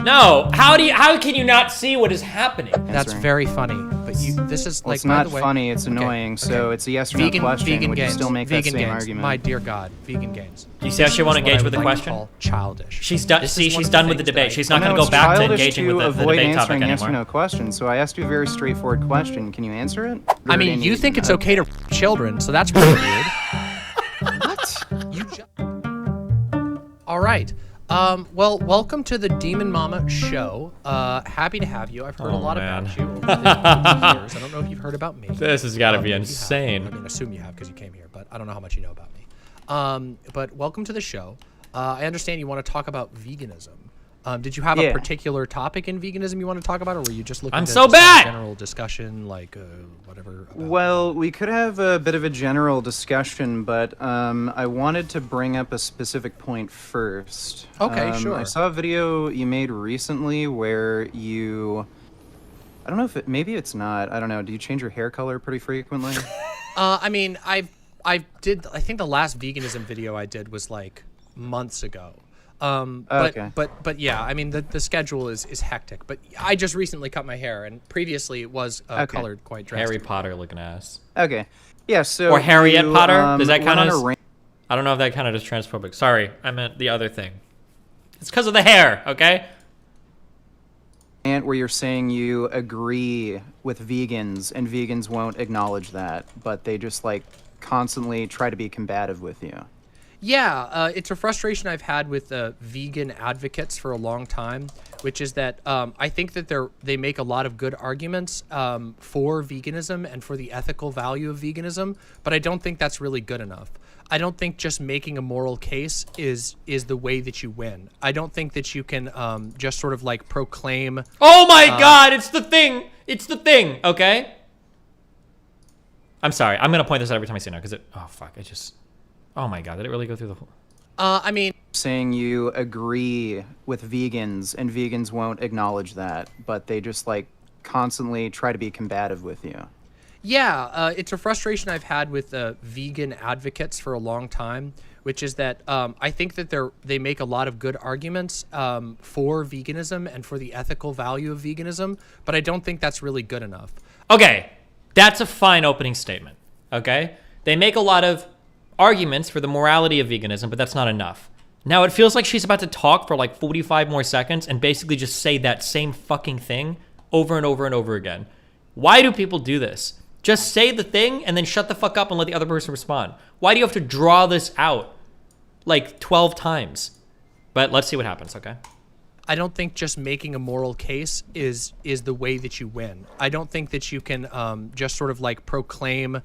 No, how can you not see what is happening? That's very funny, but this is like, it's not funny, it's annoying, so it's a yes or no question. Vegan Would you gains. still make Vegan that same gains. argument? My dear God, vegan gains. Do you see how she won't engage with the question? Childish. She's done. See, she's done with the debate. She's not going to go back to engaging with the debate topic yes or anymore. no questions. So I asked you a very straightforward question. Can you answer it? I mean, you think it's okay to children, so that's pretty weird. What? All right. Well, welcome to the DemonMama show. Happy to have you. I've heard a lot about you over the years. I don't know if you've heard about me. This has got to be insane. I mean, assume you have because you came here, but I don't know how much you know about me. But welcome to the show. I understand you want to talk about veganism. Did you have a particular topic in veganism you want to talk about, or were you just looking at a general discussion, like whatever? Well, we could have a bit of a general discussion, but I wanted to bring up a specific point first. Okay, sure. I saw a video you made recently where you... I don't know if maybe it's not. I don't know. Do you change your hair color pretty frequently? I mean, I think the last veganism video I did was like months ago. But yeah, I mean the schedule is hectic. But I just recently cut my hair, and previously it was colored quite drastically. Harry Potter looking ass. Okay, yeah. So or Harriet Potter? Does that count as? I don't know if that counted as transphobic. Sorry, I meant the other thing. It's because of the hair, okay? And where you're saying you agree with vegans, and vegans won't acknowledge that, but they just like constantly try to be combative with you. Yeah, it's a frustration I've had with vegan advocates for a long time, which is that I think that they make a lot of good arguments for veganism and for the ethical value of veganism, but I don't think that's really good enough. I don't think just making a moral case is the way that you win. I don't think that you can just sort of like proclaim... Oh my God, it's the thing! It's the thing, okay? I'm sorry, I'm going to point this out every time I see it now, because oh fuck, I just... Oh my God, did it really go through the whole... I mean... Saying you agree with vegans, and vegans won't acknowledge that, but they just like constantly try to be combative with you. Yeah, it's a frustration I've had with vegan advocates for a long time, which is that I think that they make a lot of good arguments for veganism and for the ethical value of veganism, but I don't think that's really good enough. Okay, that's a fine opening statement, okay? They make a lot of arguments for the morality of veganism, but that's not enough. Now it feels like she's about to talk for like 45 more seconds and basically just say that same fucking thing over and over and over again. Why do people do this? Just say the thing and then shut the fuck up and let the other person respond. Why do you have to draw this out like 12 times? But let's see what happens, okay? I don't think just making a moral case is the way that you win. I don't think that you can just sort of like proclaim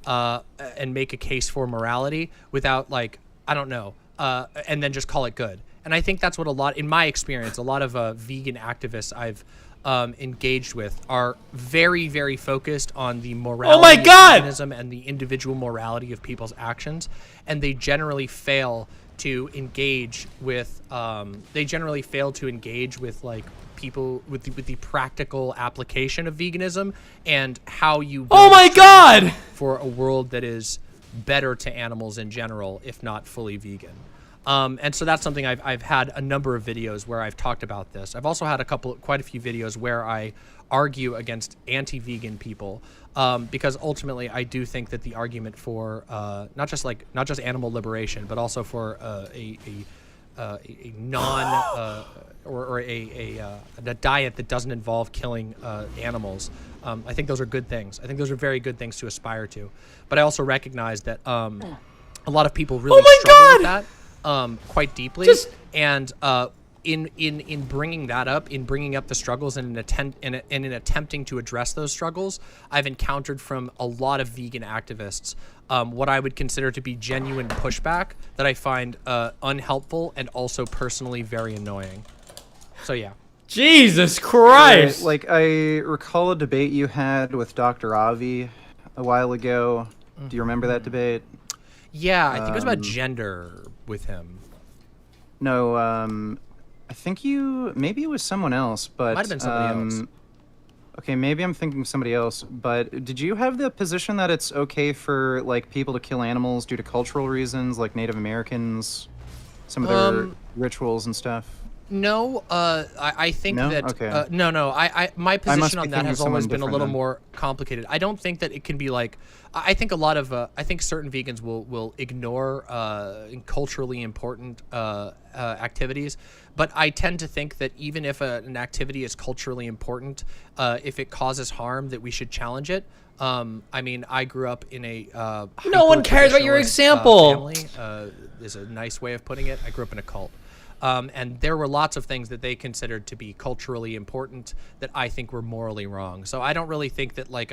and make a case for morality without like, I don't know, and then just call it good. And I think that's what in my experience, a lot of vegan activists I've engaged with are very, very focused on the morality of veganism and the individual morality of people's actions. And they generally fail to engage with, like people with the practical application of veganism and how you build for a world that is better to animals in general, if not fully vegan. And so that's something I've had a number of videos where I've talked about this. I've also had quite a few videos where I argue against anti-vegan people because ultimately I do think that the argument for not just animal liberation, but also for a diet that doesn't involve killing animals. I think those are good things. I think those are very good things to aspire to. But I also recognize that a lot of people really struggle with that quite deeply. And in bringing that up, in bringing up the struggles and in attempting to address those struggles, I've encountered from a lot of vegan activists what I would consider to be genuine pushback that I find unhelpful and also personally very annoying. So yeah. Jesus Christ! Like I recall a debate you had with Dr. Avi a while ago. Do you remember that debate? Yeah, I think it was about gender with him. No, I think maybe it was someone else, but... Might have been somebody else. Okay, maybe I'm thinking somebody else, but did you have the position that it's okay for, like, people to kill animals due to cultural reasons, like Native Americans, some of their rituals and stuff? No, I think No? that Okay. no, my must position be on that thinking has of someone always been a different little then. more complicated. I don't think that it can be like I think a lot of I think certain vegans will ignore culturally important activities, but I tend to think that even if an activity is culturally important, if it causes harm, that we should challenge it. I mean, I grew up in a No one cares about your hyper-traditionalist, example. family is a nice way of putting it. I grew up in a cult. And there were lots of things that they considered to be culturally important that I think were morally wrong. So I don't really think that like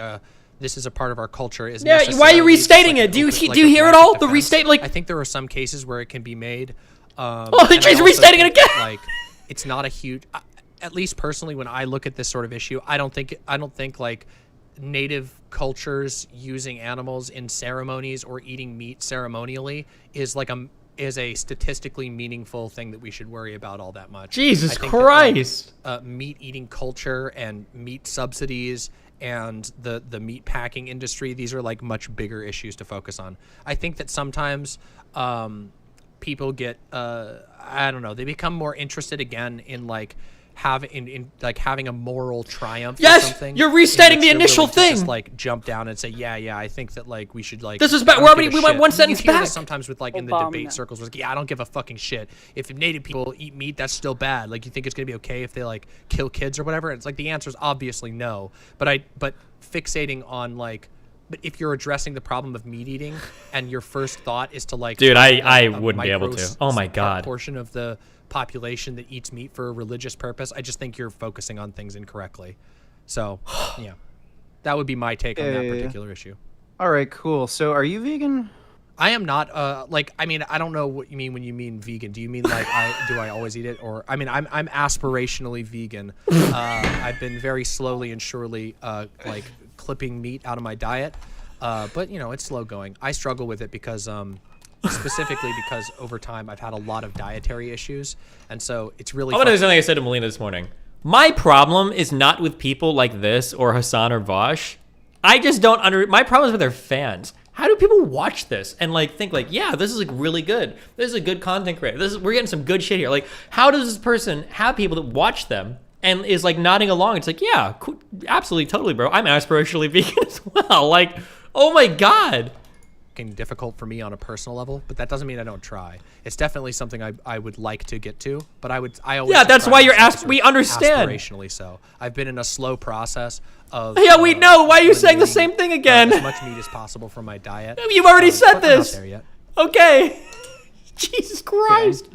this is a part of our culture. Is Yeah, necessarily why are you just, restating like, it? Do you open- do like you a hear it blanket all? The defense. restate, like I think there are some cases where it can be made. Oh, and I she's also restating it think that, again. Like it's not a huge. At least personally, when I look at this sort of issue, I don't think like native cultures using animals in ceremonies or eating meat ceremonially is a statistically meaningful thing that we should worry about all that much. Jesus I think Christ. That, meat eating culture and meat subsidies and the meat packing industry, these are like much bigger issues to focus on. I think that sometimes people get I don't know, they become more interested again in like having a moral triumph Yes, or something. you're restating in which the they're initial willing to just thing. like jump down and say yeah I think that like we should like This is I back- don't we're give already- a we went shit. one You sentence hear this back. sometimes with like in the Obama. debate circles was like, yeah, I don't give a fucking shit if native people eat meat, that's still bad. Like you think it's gonna be okay if they like kill kids or whatever? And it's like the answer is obviously no. But fixating on like, but if you're addressing the problem of meat eating and your first thought is to like, Dude, target I a wouldn't be able to. micro Oh my God. portion of the population that eats meat for a religious purpose, I just think you're focusing on things incorrectly. So yeah, that would be my take on that Okay. particular issue. All right, cool. So are you vegan? I am not like, I mean, I don't know what you mean when you mean vegan. Do you mean like do I always eat it? Or I mean, I'm aspirationally vegan. I've been very slowly and surely like clipping meat out of my diet. But you know, it's slow going. I struggle with it because specifically because over time I've had a lot of dietary issues, and so it's really I'm gonna do something I said to Melina this morning. My problem is not with people like this or Hassan or Vosh. I just don't my problem is with their fans. How do people watch this and like think like, yeah, this is like really good. This is a good content creator. We're getting some good shit here. Like, how does this person have people that watch them and is like nodding along? It's like, yeah, cool, absolutely, totally, bro. I'm aspirationally vegan as well. Like, oh my God. difficult for me on a personal level, but that doesn't mean I don't try. It's definitely something I would like to get to, but I always Yeah, that's describe why you're myself as we understand. aspirationally so. I've been in a slow process of Yeah, we know. Why are you saying the eliminating, same thing again? as much meat as possible from my diet. You've already said but I'm not this. there yet. Okay. Jesus Christ.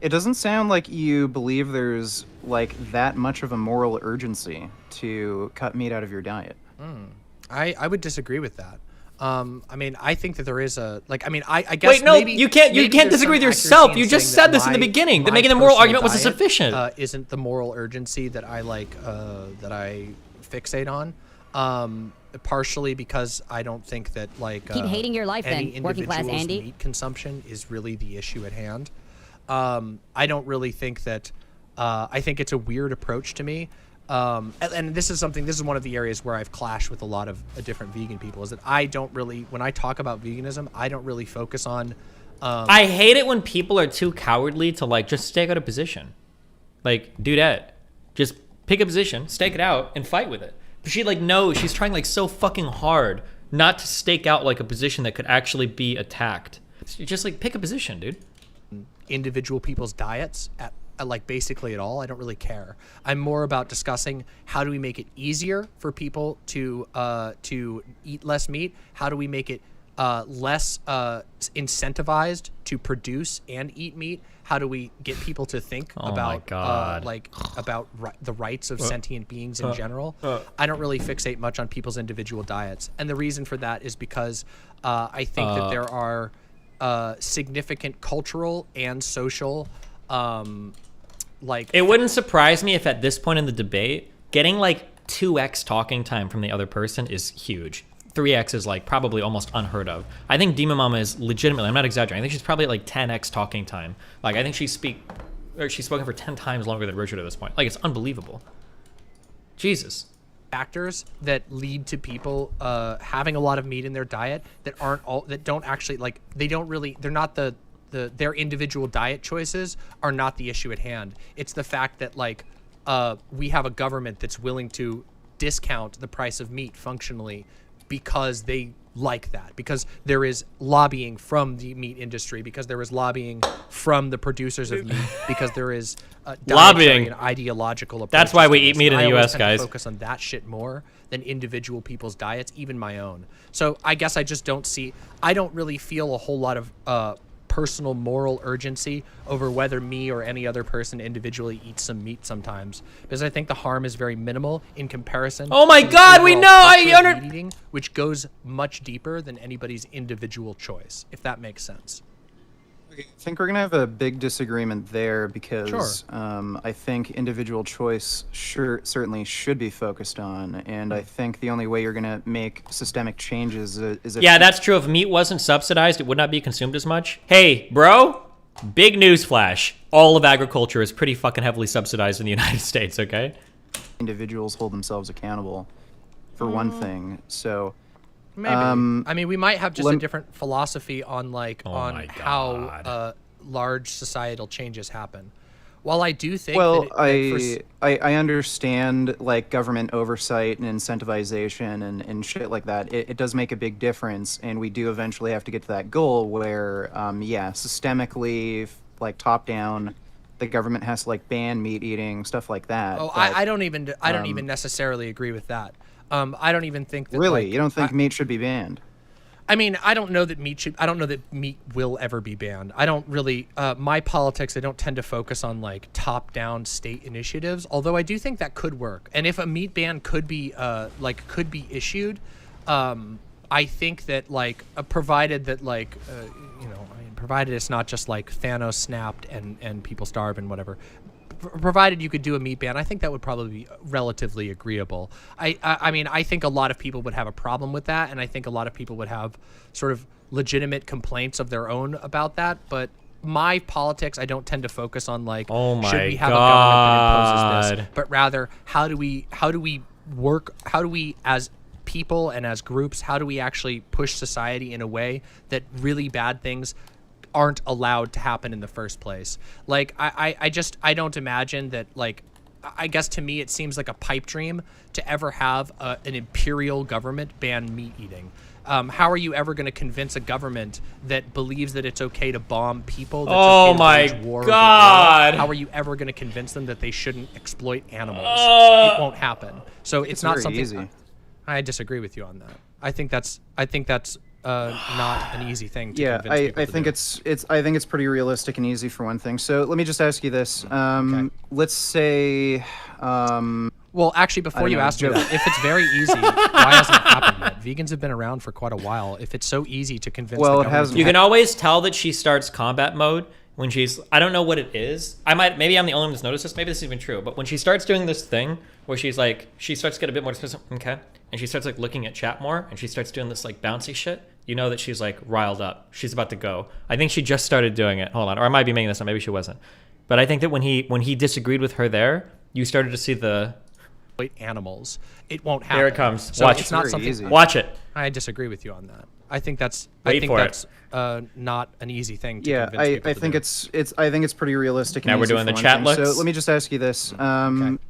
It doesn't sound like you believe there's like that much of a moral urgency to cut meat out of your diet. I would disagree with that. I mean, I think that there is a like. I mean, I guess. Wait, no, maybe, you can't maybe disagree there's with some yourself. accuracy You in just saying said this in the beginning, that my making the moral personal argument was diet, insufficient. Isn't the moral urgency that I like that I fixate on. Partially because I don't think that like Keep hating your life any then, working class individual's Andy. meat consumption is really the issue at hand. I don't really think that. I think it's a weird approach to me. And this is one of the areas where I've clashed with a lot of different vegan people, is that I don't really, when I talk about veganism, I don't really focus on. I hate it when people are too cowardly to like just stake out a position. Like, dudette, just pick a position, stake it out, and fight with it. But she like knows she's trying like so fucking hard not to stake out like a position that could actually be attacked. So just like pick a position, dude. Individual people's diets at like basically at all. I don't really care. I'm more about discussing how do we make it easier for people to eat less meat. How do we make it less incentivized to produce and eat meat? How do we get people to think Oh my about God. the rights of sentient beings in general? I don't really fixate much on people's individual diets, and the reason for that is because I think that there are significant cultural and social It wouldn't surprise me if at this point in the debate, getting like 2x talking time from the other person is huge. 3x is like probably almost unheard of. I think DemonMama is legitimately, I'm not exaggerating, I think she's probably at like 10x talking time. Like I think she's spoken for 10 times longer than Richard at this point. Like it's unbelievable. Jesus. Factors that lead to people having a lot of meat in their diet that don't actually like, they're not the their individual diet choices are not the issue at hand. It's the fact that like we have a government that's willing to discount the price of meat functionally because they like that, because there is lobbying from the meat industry, because there is lobbying from the producers of meat, because there is lobbying and ideological approaches. That's why we to eat this. meat in And the I always US, tend to guys. focus on that shit more than individual people's diets, even my own. So I guess I just I don't really feel a whole lot of personal moral urgency over whether me or any other person individually eats some meat sometimes, because I think the harm is very minimal in comparison. Oh my to the God, we overall know, culture of meat eating, which goes much deeper than anybody's individual choice, if that makes sense. I think we're gonna have a big disagreement there because I think individual choice certainly should be focused on, and I think the only way you're gonna make systemic changes is if Yeah, that's true. If meat wasn't subsidized, it would not be consumed as much. Hey, bro, big news flash. All of agriculture is pretty fucking heavily subsidized in the United States, okay? individuals hold themselves accountable, for one thing. So. Maybe. I mean, we might have just a lem- different philosophy on like Oh on my how God. large societal changes happen. While I do think Well, that I understand like government oversight and incentivization and shit like that. It does make a big difference, and we do eventually have to get to that goal where, yeah, systemically, like top down, the government has to like ban meat eating, stuff like that. oh, but- I don't even necessarily agree with that. I don't even think that Really, like, you don't think meat should be banned? I mean, I don't know that meat will ever be banned. I don't really, my politics, I don't tend to focus on like top down state initiatives, although I do think that could work. And if a meat ban could be issued, I think that like, provided that like, provided it's not just like Thanos snapped and people starve and whatever, provided you could do a meat ban, I think that would probably be relatively agreeable. I mean, I think a lot of people would have a problem with that, and I think a lot of people would have sort of legitimate complaints of their own about that. But my politics, I don't tend to focus on like, Oh should my we have a government that imposes God. this, but rather how do we as people and as groups, how do we actually push society in a way that really bad things aren't allowed to happen in the first place. Like I don't imagine that, like, I guess to me it seems like a pipe dream to ever have an imperial government ban meat eating. How are you ever going to convince a government that believes that it's okay to bomb people? That's Oh okay to my wage war over God. oil? How are you ever going to convince them that they shouldn't exploit animals? It won't happen. So it's not very something. easy. I disagree with you on that. I think that's not an easy thing to Yeah, convince people I to think do. I think it's pretty realistic and easy for one thing. So let me just ask you this. Okay. Let's say Well, actually, before don't you know, ask me Joe- that, if it's very easy, why hasn't it happened yet? Vegans have been around for quite a while. If it's so easy to convince Well, the it government, hasn't You can always tell that she starts combat mode when she's, I don't know what it is. Maybe I'm the only one that's noticed this. Maybe this is even true. But when she starts doing this thing where she's like, she starts to get a bit more specific, okay, and she starts like looking at chat more, and she starts doing this like bouncy shit, you know that she's like riled up. She's about to go. I think she just started doing it. Hold on. Or I might be making this up. Maybe she wasn't. But I think that when he disagreed with her there, you started to see the, exploit animals. It won't happen. Here it comes. So Watch. it's not Very something. easy. watch it. I disagree with you on that. I think that's. Wait I think for it. that's not an easy thing to yeah, convince people I to think do. I think it's pretty realistic. And Now we're easy doing for the one chat thing. looks. So let me just ask you this.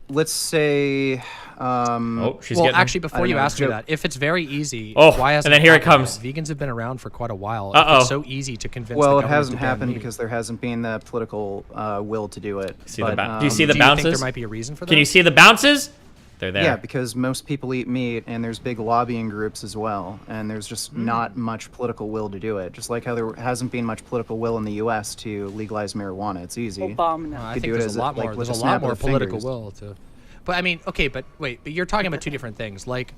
Let's say Oh, she's Well, getting. actually, I before don't you know, ask me Joe- that, if it's very easy, Oh, why hasn't and then here it happened comes. yet? Vegans have been around for quite a while. Uh-oh. If it's so easy to convince. well, the it government hasn't to ban happened meat. because there hasn't been the political will to do it. See the But, do you see the Do you think bounces? there might be a reason for that? Can you see the bounces? They're there. Yeah, because most people eat meat, and there's big lobbying groups as well, and there's just not much political will to do it. Just like how there hasn't been much political will in the U.S. to legalize marijuana. It's easy. Obama. I could think do it there's as a a- lot like, more. with There's a a lot snap of more the political fingers. will to. But I mean, okay, but wait, but you're talking about two different things. Like,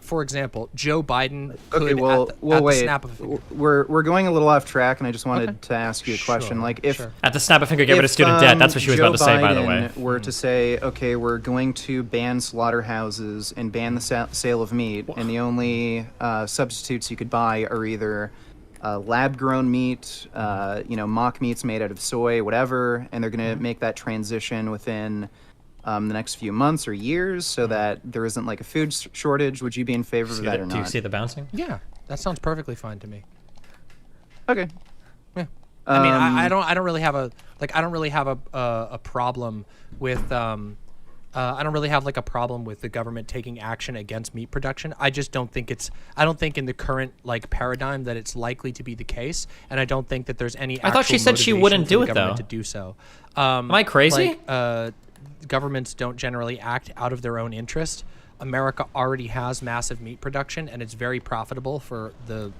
for example, Joe Biden could Okay, well, at well, the wait. snap of a finger. We're going a little off track, and I just wanted Okay. to ask you a question. Sure, Like, if sure. At the snap of finger, get rid of student debt. That's what she was Joe about to say, by the way. Biden were to say, okay, we're going to ban slaughterhouses and ban the sale of meat, and the only substitutes you could buy are either lab-grown meat, mock meats made out of soy, whatever, and they're going to make that transition within the next few months or years so that there isn't like a food shortage. Would you be in favor of See that the- or do you not? see the bouncing? Yeah, that sounds perfectly fine to me. Okay. Yeah. I mean, I don't really have a problem with I don't really have like a problem with the government taking action against meat production. I just don't think I don't think in the current like paradigm that it's likely to be the case, and I don't think that there's any. I thought she said she wouldn't do it though. To do so. Am I crazy? Governments don't generally act out of their own interest. America already has massive meat production, and it's very profitable for the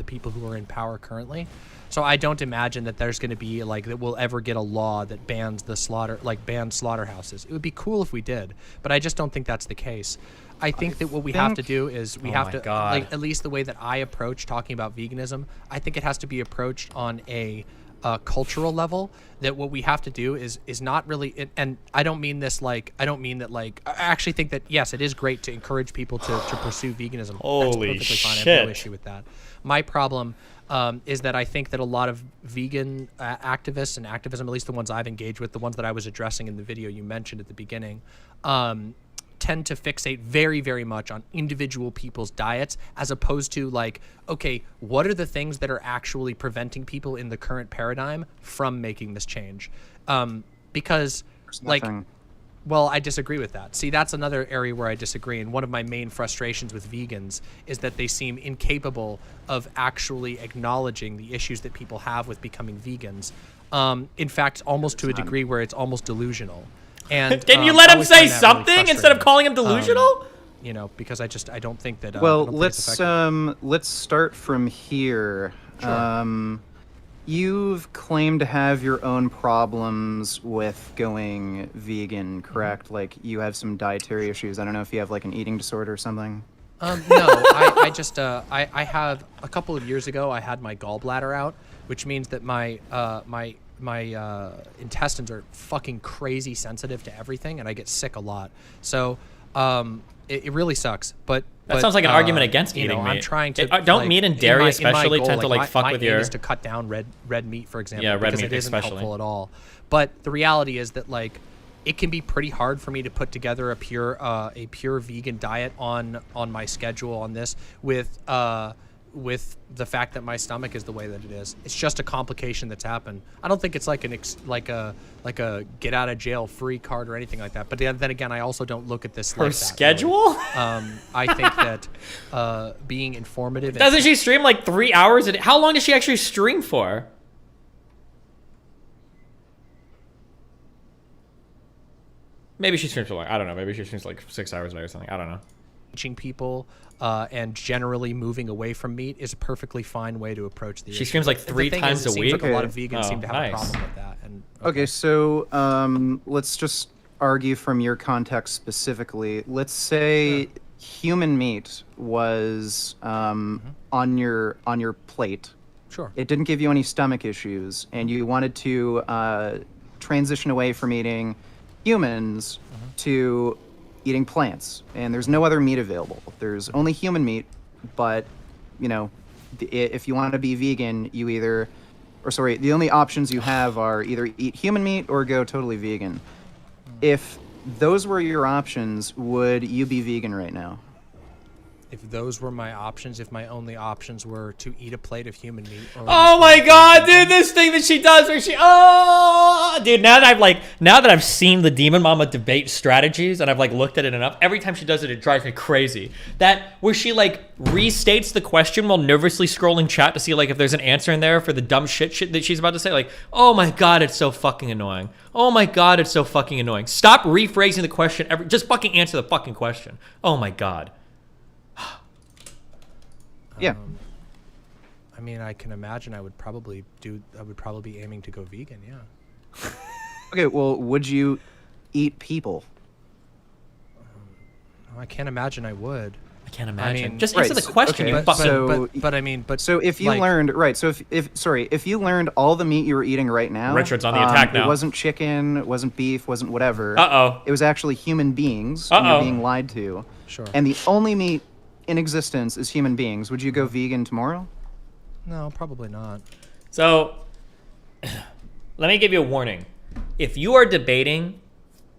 people who are in power currently. So I don't imagine that there's going to be like that we'll ever get a law that bans bans slaughterhouses. It would be cool if we did, but I just don't think that's the case. I think that what we have to do is we have to like at least the way that I approach talking about veganism. I think it has to be approached on a cultural level. That what we have to do is not really, and I don't mean this like I actually think that yes, it is great to encourage people to pursue veganism. Holy That's perfectly fine. shit. I have no issue with that. My problem is that I think that a lot of vegan activists and activism, at least the ones I've engaged with, the ones that I was addressing in the video you mentioned at the beginning, tend to fixate very, very much on individual people's diets as opposed to like, okay, what are the things that are actually preventing people in the current paradigm from making this change? Because like, well, I disagree with that. See, that's another area where I disagree. And one of my main frustrations with vegans is that they seem incapable of actually acknowledging the issues that people have with becoming vegans. In fact, almost to a degree where it's almost delusional. And can you let him say something instead of calling him delusional? You know, because I don't think that. Well, let's start from here. Sure. You've claimed to have your own problems with going vegan, correct? Like you have some dietary issues. I don't know if you have like an eating disorder or something. No, I just I have a couple of years ago I had my gallbladder out, which means that my intestines are fucking crazy sensitive to everything, and I get sick a lot. So it really sucks. But that sounds like an argument against eating meat. I'm trying to don't meat and dairy especially tend to like fuck with your. My aim is to cut down red meat, for example, red because meat it isn't especially. helpful at all. But the reality is that like it can be pretty hard for me to put together a pure vegan diet on my schedule on this with the fact that my stomach is the way that it is. It's just a complication that's happened. I don't think it's like a get out of jail free card or anything like that. But then again, I also don't look at this Her like that, schedule? really. I think that being informative. Doesn't she stream like 3 hours a day? How long does she actually stream for? Maybe she streams for like, I don't know. Maybe she streams like 6 hours a day or something. I don't know. Teaching people and generally moving away from meat is a perfectly fine way to approach the issue. She streams like 3 times a week. Like a lot of vegans seem to have a problem with that. And Okay, so let's just argue from your context specifically. Let's say human meat was on your plate. Sure. It didn't give you any stomach issues, and you wanted to transition away from eating humans to eating plants, and there's no other meat available. There's only human meat, but you know, if you want to be vegan, the only options you have are either eat human meat or go totally vegan. If those were your options, would you be vegan right now? If those were my options, if my only options were to eat a plate of human meat. Oh my god, dude, this thing that she does where dude, now that I've seen the DemonMama debate strategies and I've like looked at it enough, every time she does it, it drives me crazy. That where she like restates the question while nervously scrolling chat to see like if there's an answer in there for the dumb shit that she's about to say. Like, oh my god, it's so fucking annoying. Oh my god, it's so fucking annoying. Stop rephrasing the question. Just fucking answer the fucking question. Oh my god. Yeah. I mean, I can imagine I would probably be aiming to go vegan, yeah. Okay, well, would you eat people? I can't imagine I would. I can't imagine. mean, just answer the question, okay, you fucking... So if you like, learned, right, so if you learned all the meat you were eating right now... Richard's on the attack now. It wasn't chicken, it wasn't beef, wasn't whatever. Uh-oh. It was actually human beings, and you're being lied to. Sure. And the only meat in existence is human beings. Would you go vegan tomorrow? No, probably not. So, let me give you a warning. If you are debating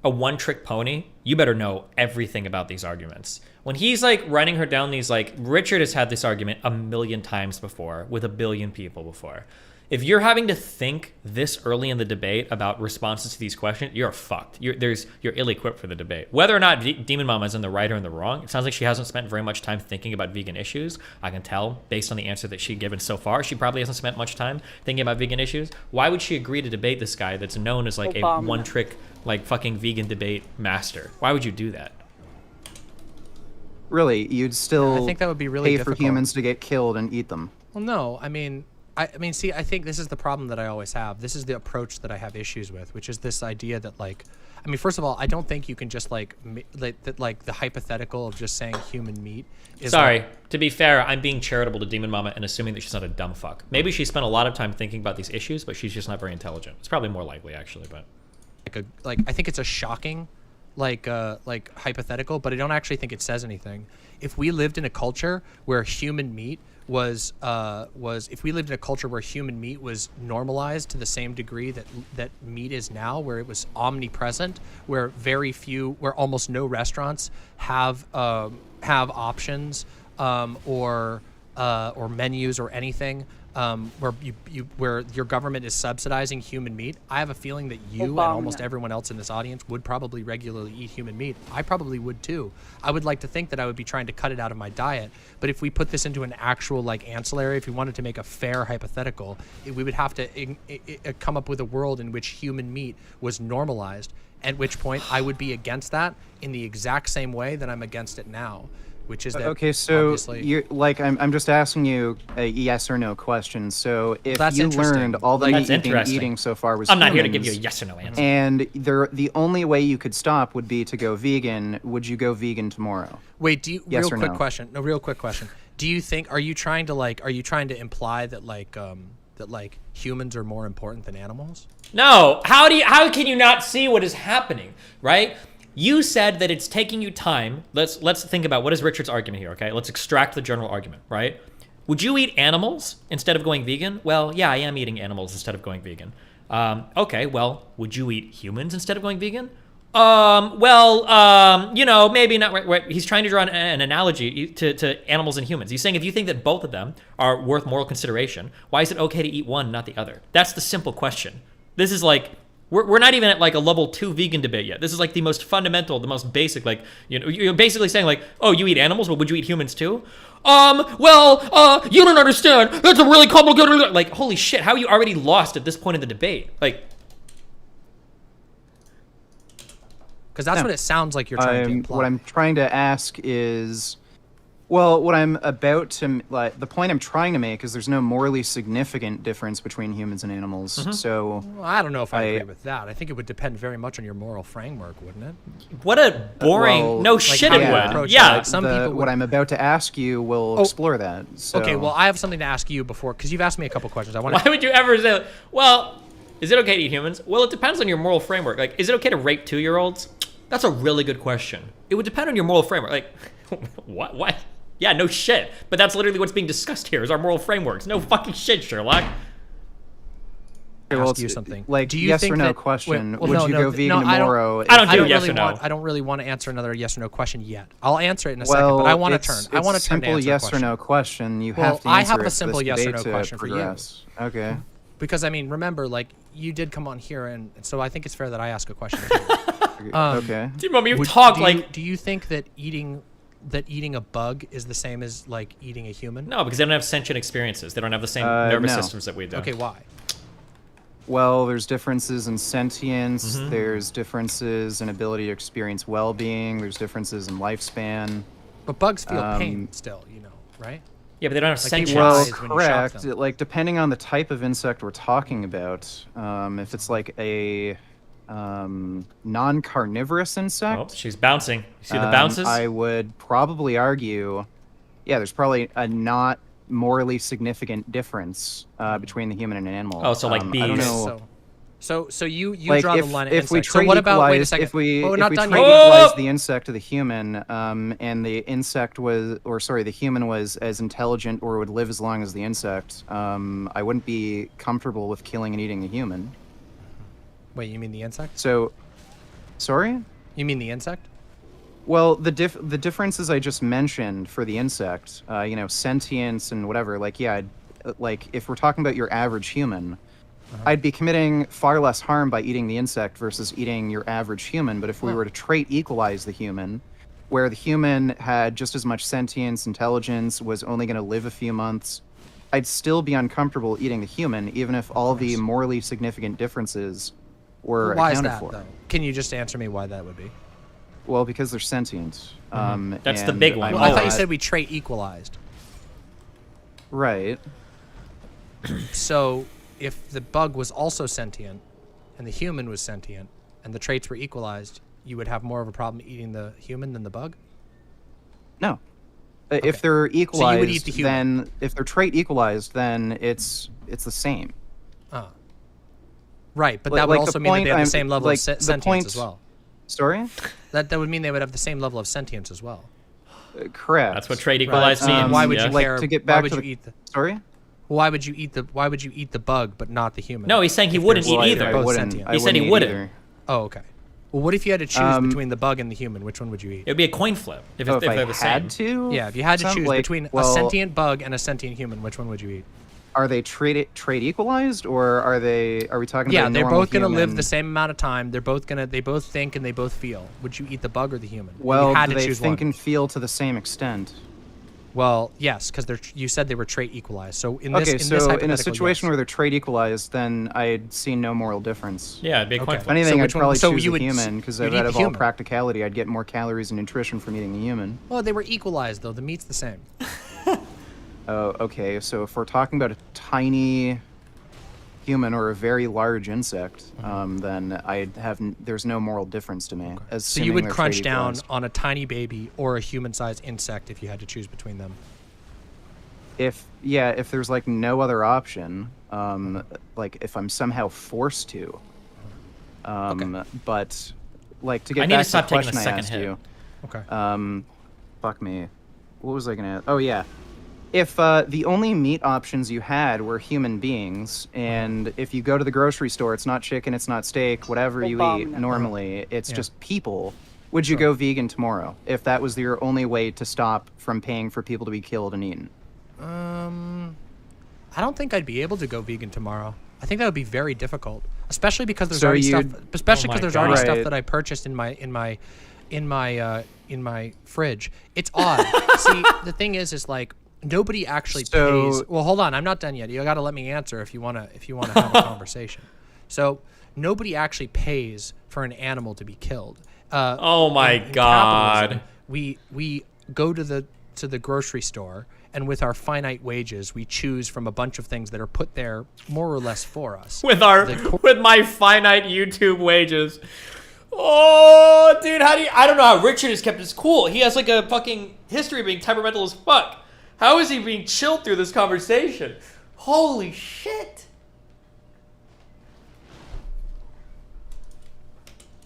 a one-trick pony, you better know everything about these arguments. When he's like running her down these, like, Richard has had this argument a million times before with a billion people before. If you're having to think this early in the debate about responses to these questions, you're fucked. You're ill-equipped for the debate. Whether or not DemonMama is in the right or in the wrong, it sounds like she hasn't spent very much time thinking about vegan issues. I can tell based on the answer that she's given so far. She probably hasn't spent much time thinking about vegan issues. Why would she agree to debate this guy that's known as like a one-trick, like fucking vegan debate master? Why would you do that? Really, you'd still I think that would be really pay difficult. for humans to get killed and eat them. Well, no, I mean, see, I think this is the problem that I always have. This is the approach that I have issues with, which is this idea that, like, I mean, first of all, I don't think you can just like the hypothetical of just saying human meat is. Sorry, like, to be fair, I'm being charitable to DemonMama and assuming that she's not a dumb fuck. Maybe she spent a lot of time thinking about these issues, but she's just not very intelligent. It's probably more likely, actually, but. I think it's a shocking, like hypothetical, but I don't actually think it says anything. If we lived in a culture where human meat was if we lived in a culture where human meat was normalized to the same degree that meat is now, where it was omnipresent, where almost no restaurants have options or menus or anything, where your government is subsidizing human meat, I have a feeling that you and almost everyone else in this audience would probably regularly eat human meat. I probably would too. I would like to think that I would be trying to cut it out of my diet. But if we put this into an actual like ancillary, if we wanted to make a fair hypothetical, we would have to come up with a world in which human meat was normalized, at which point I would be against that in the exact same way that I'm against it now. Which is that okay, so obviously, you're like I'm just asking you a yes or no question. So if that's you interesting. learned all the That's meat you've been interesting. eating so far was I'm not here to give you a humans, yes or no answer. and the only way you could stop would be to go vegan, would you go vegan tomorrow? wait, do you Yes real or quick no? question? No, real quick question. Do you think are you trying to imply that like humans are more important than animals? No, how can you not see what is happening, right? You said that it's taking you time. Let's think about what is Richard's argument here, okay? Let's extract the general argument, right? Would you eat animals instead of going vegan? Well, yeah, I am eating animals instead of going vegan. Okay, well, would you eat humans instead of going vegan? You know, maybe not. Right. He's trying to draw an analogy to animals and humans. He's saying if you think that both of them are worth moral consideration, why is it okay to eat one, not the other? That's the simple question. This is like, we're not even at like a level 2 vegan debate yet. This is like the most fundamental, the most basic, like, you know, you're basically saying like, oh, you eat animals, but would you eat humans too? You don't understand. That's a really complicated, like, holy shit, how are you already lost at this point in the debate? Like, Because that's what it sounds like you're trying to imply. What I'm trying to ask is, well, what I'm about to, like, the point I'm trying to make is there's no morally significant difference between humans and animals. Mm-hmm. So Well, I don't know if I agree with that. I think it would depend very much on your moral framework, wouldn't it? what a boring, well, no like shit how it you would. approach it, Yeah. like some people would- what I'm about to ask you will explore that. So. Okay, well, I have something to ask you before, because you've asked me a couple questions. I want Why would you ever say, well, is it okay to eat humans? Well, it depends on your moral framework. Like, is it okay to rape 2-year-olds? That's a really good question. It would depend on your moral framework. Like, what? Yeah, no shit. But that's literally what's being discussed here is our moral frameworks. No fucking shit, Sherlock. ask you something. Like, do you yes think or no that, question. Wait, well, would no, you no, go vegan no, tomorrow? I don't do really yes or no. I don't really want to answer another yes or no question yet. I'll answer it in a Well, second, but I want to it's- turn. I want to it's turn to simple answer yes a or question. no question. You Well, have to I answer have a it for simple this yes or debate no to question for you. progress. Okay. Because, I mean, remember, like, you did come on here, and so I think it's fair that I ask a question. Okay. Dude, Mom, you've talked do like... do you think that eating a bug is the same as, like, eating a human? No, because they don't have sentient experiences. They don't have the same nervous no. systems that we do. Okay, why? Well, there's differences in sentience. Mm-hmm. There's differences in ability to experience well-being. There's differences in lifespan. But bugs feel pain still, you know, right? Yeah, but they don't have Like, sentience. they Well, rise when you shock correct. them. Like, depending on the type of insect we're talking about, if it's like a non-carnivorous insect, Oh, she's bouncing. You see the bounces? I would probably argue, yeah, there's probably a not morally significant difference between the human and an animal. Oh, so like I don't bees. know. So you Like, draw the line at if we insects. So what about, wait a trade second. if we Well, we're if not we done trade yet. equalize the insect to the human, and the insect was, or sorry, the human was as intelligent or would live as long as the insect, I wouldn't be comfortable with killing and eating a human. Wait, you mean the insect? So, sorry? You mean the insect? Well, the differences I just mentioned for the insect, you know, sentience and whatever, like, yeah, like if we're talking about your average human, I'd be committing far less harm by eating the insect versus eating your average human. But if we were to trait equalize the human, where the human had just as much sentience, intelligence, was only going to live a few months, I'd still be uncomfortable eating the human, even if all the morally significant differences were Why is accounted that, for. though? Can you just answer me why that would be? Well, because they're sentient. That's the and big one. I'm Well, I thought you not- said we trait equalized. Right. So if the bug was also sentient and the human was sentient and the traits were equalized, you would have more of a problem eating the human than the bug? No. If they're equalized, eat the human. then if they're trait equalized, then it's the same. Right, but Like- that would like the also mean that point they have the I'm- same level like, of the sentience point- as well. Sorry? That would mean they would have the same level of sentience as well. Correct. That's what trait equalized Right. means. Why would you yeah. like, care? to get Why back would to you the- eat the? Sorry? Why would you eat the bug but not the human? No, he's saying he wouldn't there's- eat Well, either. both wouldn't. sentient. I He said he eat wouldn't. either. Oh, okay. Well, what if you had to choose between the bug and the human? Which one would you eat? It would be a coin flip if, Oh, if if I they're the same. had to? Yeah, if you had to choose like, between a well, sentient bug and a sentient human, which one would you eat? Are they trait equalized, or are we talking Yeah, about a they're normal both gonna live human? the same amount of time. They both think and they both feel. Would you eat the bug or the human? If Well, you had do to they choose think one. and feel to the same extent? Well, yes, because you said they were trait equalized. So in this, Okay, in this so in a hypothetical, situation yes. where they're trait equalized, then I'd see no moral difference. Yeah, it'd be a coin Okay. flip. If anything, So I'd which one- probably so choose you the would- human, because you'd out eat of the all human. practicality, I'd get more calories and nutrition from eating the human. Well, they were equalized though. The meat's the same. Oh, okay, so if we're talking about a tiny human or a very large insect, then there's no moral difference to me. So you would crunch down on a tiny baby or a human-sized insect if you had to choose between them. If there's like no other option, like if I'm somehow forced to, but like to get I need to back stop to the taking question a I second asked hit. you, Okay. fuck me, what was I gonna? Oh yeah, if the only meat options you had were human beings, and if you go to the grocery store, it's not chicken, it's not steak, whatever you eat normally, it's just people. Would you go vegan tomorrow if that was your only way to stop from paying for people to be killed and eaten? I don't think I'd be able to go vegan tomorrow. I think that would be very difficult, especially because there's So already stuff. you'd- Especially Oh because my there's already God. stuff Right. that I purchased in my fridge. It's odd. See, the thing is like nobody actually pays. So- Well, hold on, I'm not done yet. You got to let me answer if you wanna have a conversation. So nobody actually pays for an animal to be killed. Oh my in God. capitalism, we go to the grocery store, and with our finite wages, we choose from a bunch of things that are put there more or less for us. With my finite YouTube wages. Oh, dude, I don't know how Richard has kept his cool. He has like a fucking history of being temperamental as fuck. How is he being chilled through this conversation? Holy shit.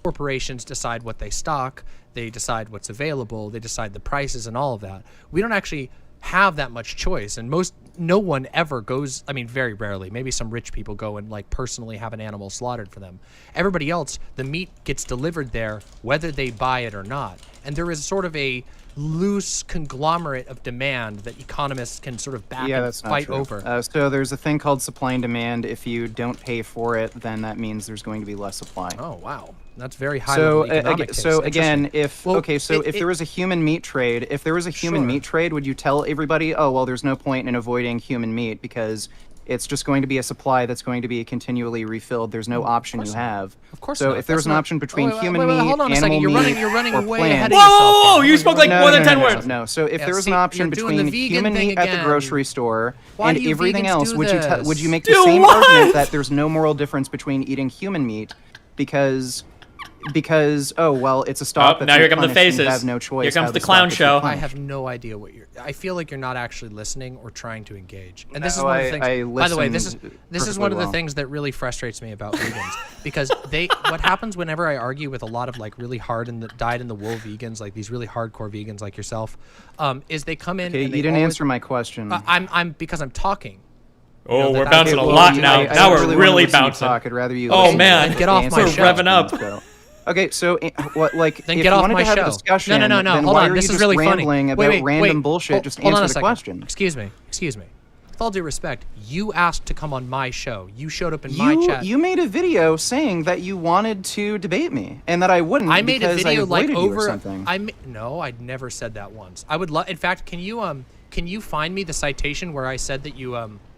Corporations decide what they stock, they decide what's available, they decide the prices and all of that. We don't actually have that much choice, and no one ever goes, I mean, very rarely, maybe some rich people go and like personally have an animal slaughtered for them. Everybody else, the meat gets delivered there whether they buy it or not, and there is sort of a loose conglomerate of demand that economists can sort of back and That's not fight true. over. So there's a thing called supply and demand. If you don't pay for it, then that means there's going to be less supply. Oh wow, that's very high So, level economic taste. again, Interesting. if there was a human meat trade, would you tell everybody, oh well, there's no point in avoiding human meat because it's just going to be a supply that's going to be continually refilled. There's no option you have. Of course So not. if there was That's an not- option between wait, human wait, meat, hold on a animal second. meat, You're running or way plant, ahead Whoa, of yourself whoa, here. you spoke like more than 10 words. No. So if Yeah, there was see, an option you're doing the between vegan human thing meat at the again. grocery store Why and do you everything vegans else, do would this? you make the Do same what? argument that there's no moral difference between eating human meat because oh well, it's a stock that's now here come the replenished and you faces. have no choice Here comes how the stock clown is show. I replenished. have no idea what you're. I feel like you're not actually listening or trying to engage. And this is No, one of the I things. By the way, this is listened one of perfectly the well. things that really frustrates me about vegans because what happens whenever I argue with a lot of like really hard and dyed in the wool vegans, like these really hardcore vegans like yourself, is they come in. Okay, and you they didn't always, answer my question. I'm because I'm talking. Oh, that we're I- bouncing Okay, a well, lot you- now. I Now don't we're wanna really listen to you bouncing. talk. I'd rather you Oh, listen man. to Get off answer my the show. Revving up. questions, so. Okay, so what, like, Then if get you off wanted my to have show. a discussion, No. then Hold why on. are This you is just really funny. rambling about Wait, random bullshit? Just hold on answer a the second. question. Excuse me. with all due respect, you asked to come on my show. You showed up in my chat. You made a video saying that you wanted to debate me and that I wouldn't. I made a video like over. Or something. No, I'd never said that once. I would love. In fact, can you find me the citation where I said that you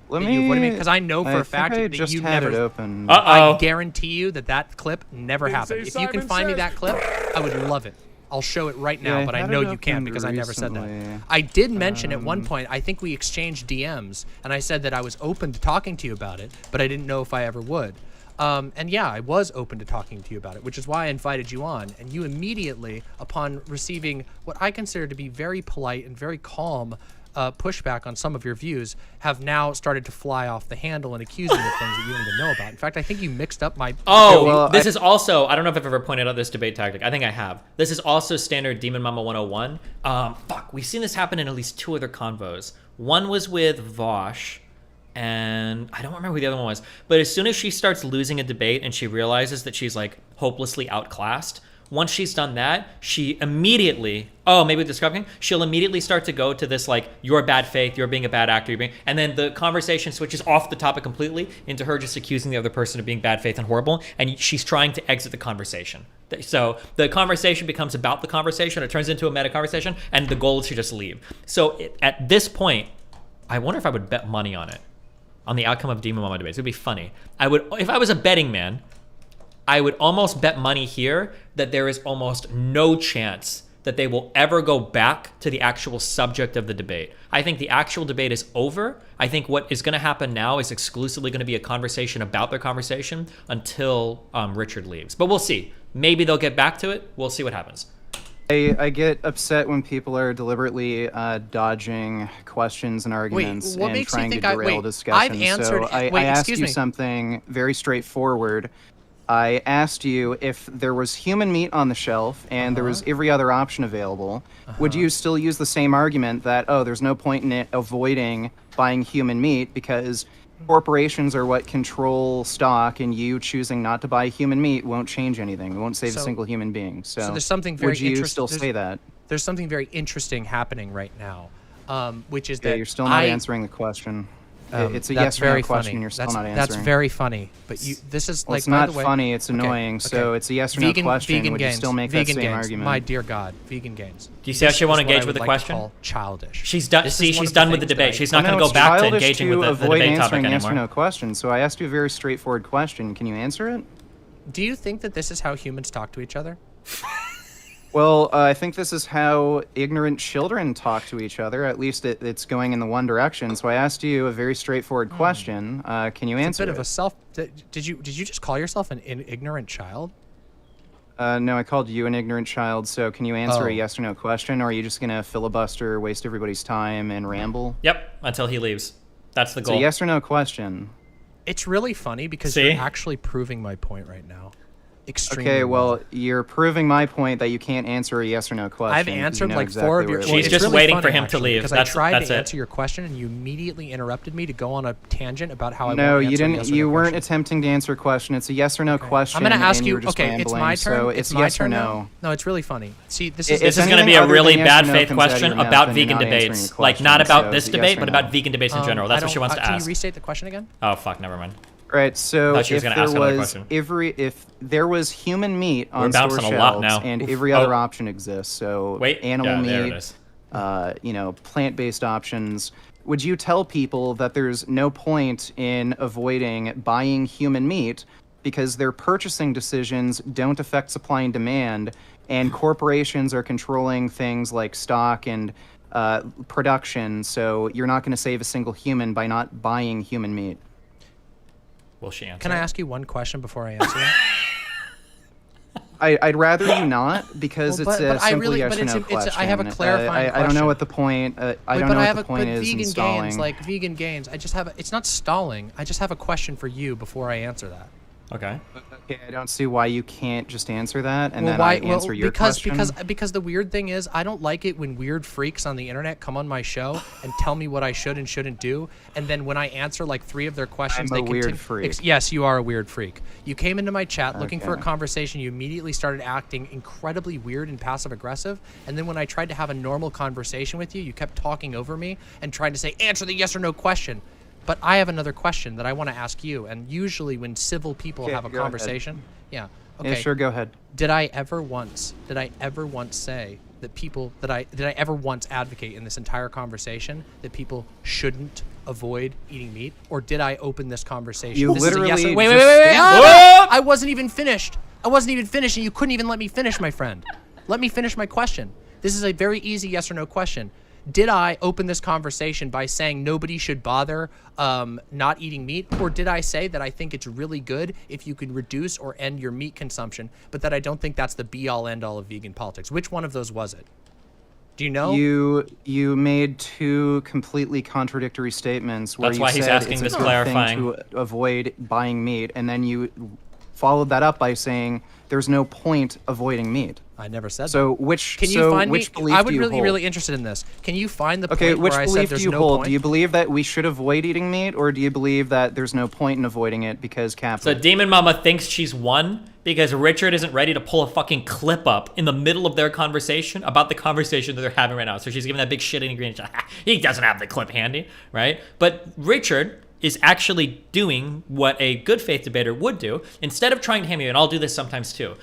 Let me, because I know for a fact I that just you had never. it open. I guarantee you that clip never happened. If you can find me that clip, I would love it. I'll show it right now, Yeah, but I had know it you can't open because I never said that. recently. I did mention at one point, I think we exchanged DMs, and I said that I was open to talking to you about it, but I didn't know if I ever would. And yeah, I was open to talking to you about it, which is why I invited you on. And you immediately, upon receiving what I consider to be very polite and very calm pushback on some of your views, have now started to fly off the handle and accuse me of things that you don't even know about. In fact, I think you mixed up my... This is also, I don't know if I've ever pointed out this debate tactic. I think I have. This is also standard DemonMama 101. We've seen this happen in at least 2 other convos. One was with Vosh, and I don't remember who the other one was. But as soon as she starts losing a debate and she realizes that she's like hopelessly outclassed, once she's done that, she immediately, maybe with Discovery, she'll immediately start to go to this like, you're bad faith, you're being a bad actor, and then the conversation switches off the topic completely into her just accusing the other person of being bad faith and horrible, and she's trying to exit the conversation. So the conversation becomes about the conversation, it turns into a meta conversation, and the goal is to just leave. So at this point, I wonder if I would bet money on it, on the outcome of DemonMama debates. It would be funny. If I was a betting man, I would almost bet money here that there is almost no chance that they will ever go back to the actual subject of the debate. I think the actual debate is over. I think what is going to happen now is exclusively going to be a conversation about their conversation until Richard leaves. But we'll see. Maybe they'll get back to it. We'll see what happens. I get upset when people are deliberately dodging questions and arguments and trying to derail discussion. I've answered. So I asked you something very straightforward. I asked you if there was human meat on the shelf and there was every other option available, would you still use the same argument that, there's no point in it avoiding buying human meat because corporations are what control stock, and you choosing not to buy human meat won't change anything. It won't save a single human being. So there's something very interesting. Would you still say that? There's something very interesting happening right now, which is that you're still not answering the question. It's a yes or no question. Funny. You're still not answering. That's very funny. But this is like. It's not funny. It's annoying. Okay. So it's a yes or no question. Would you still make that same argument? My dear God, vegan gains. Do you see how she won't engage with the question? Childish. She's done. She's done with the debate. She's not going to go back to engaging with the debate topic anymore. Yes or no question. So I asked you a very straightforward question. Can you answer it? Do you think that this is how humans talk to each other? Well, I think this is how ignorant children talk to each other. At least it's going in the one direction. So I asked you a very straightforward question. Can you answer it? It's a bit of a Did you just call yourself an ignorant child? No, I called you an ignorant child. So can you answer a yes or no question, or are you just gonna filibuster, waste everybody's time, and ramble? Yep, until he leaves. That's the goal. It's a yes or no question. It's really funny because you're actually proving my point right now. Extremely okay, well, you're proving my point that you can't answer a yes or no question. I've answered like exactly 4 of your. She's just really waiting for him to leave. Because I tried to answer your question and you immediately interrupted me to go on a tangent about how I. No, you didn't. Yes you weren't attempting to answer a question. It's a yes or no question. I'm going to ask you. Okay, it's my turn. So it's yes or no. No, it's really funny. See, this is going to be a really bad faith question about vegan debates, like not about this debate, but about vegan debates in general. That's what she wants to ask. Can you restate the question again? Oh fuck, never mind. Right, so if there was human meat on store shelves and every other option exists, so animal meat, plant-based options, would you tell people that there's no point in avoiding buying human meat because their purchasing decisions don't affect supply and demand, and corporations are controlling things like stock and production, so you're not going to save a single human by not buying human meat? Will she answer? Can I ask you one question before I answer it? I'd rather you not, because it's a simple yes or no question. I have a clarifying question. I don't know what the point. I don't know what the point is in stalling. Vegan gains. I just have. It's not stalling. I just have a question for you before I answer that. Okay. Okay, I don't see why you can't just answer that and then I answer your question. Because the weird thing is, I don't like it when weird freaks on the internet come on my show and tell me what I should and shouldn't do, and then when I answer like 3 of their questions, I'm a weird freak. Yes, you are a weird freak. You came into my chat looking for a conversation. You immediately started acting incredibly weird and passive aggressive, and then when I tried to have a normal conversation with you, you kept talking over me and trying to say answer the yes or no question. But I have another question that I want to ask you. And usually when civil people have a conversation, okay. Yeah, sure, go ahead. Did I ever once say that did I ever once advocate in this entire conversation that people shouldn't avoid eating meat? Or did I open this conversation? You literally wait. I wasn't even finished. And you couldn't even let me finish, my friend. Let me finish my question. This is a very easy yes or no question. Did I open this conversation by saying nobody should bother not eating meat? Or did I say that I think it's really good if you can reduce or end your meat consumption, but that I don't think that's the be-all, end-all of vegan politics? Which one of those was it? Do you know? You made 2 completely contradictory statements where That's you why said he's asking it's this a good clarifying. thing to avoid buying meat, and then you followed that up by saying there's no point avoiding meat. I never said so that. Which Can you find which me? belief I would do you really hold? really interested in this. Can you find the Okay, point which where I said belief there's do you no hold? point? Do you believe that we should avoid eating meat, or do you believe that there's no point in avoiding it because So capital? DemonMama thinks she's won because Richard isn't ready to pull a fucking clip up in the middle of their conversation about the conversation that they're having right now. So she's giving that big shitting green. He doesn't have the clip handy, right? But Richard is actually doing what a good faith debater would do. Instead of trying to hand me, and I'll do this sometimes too.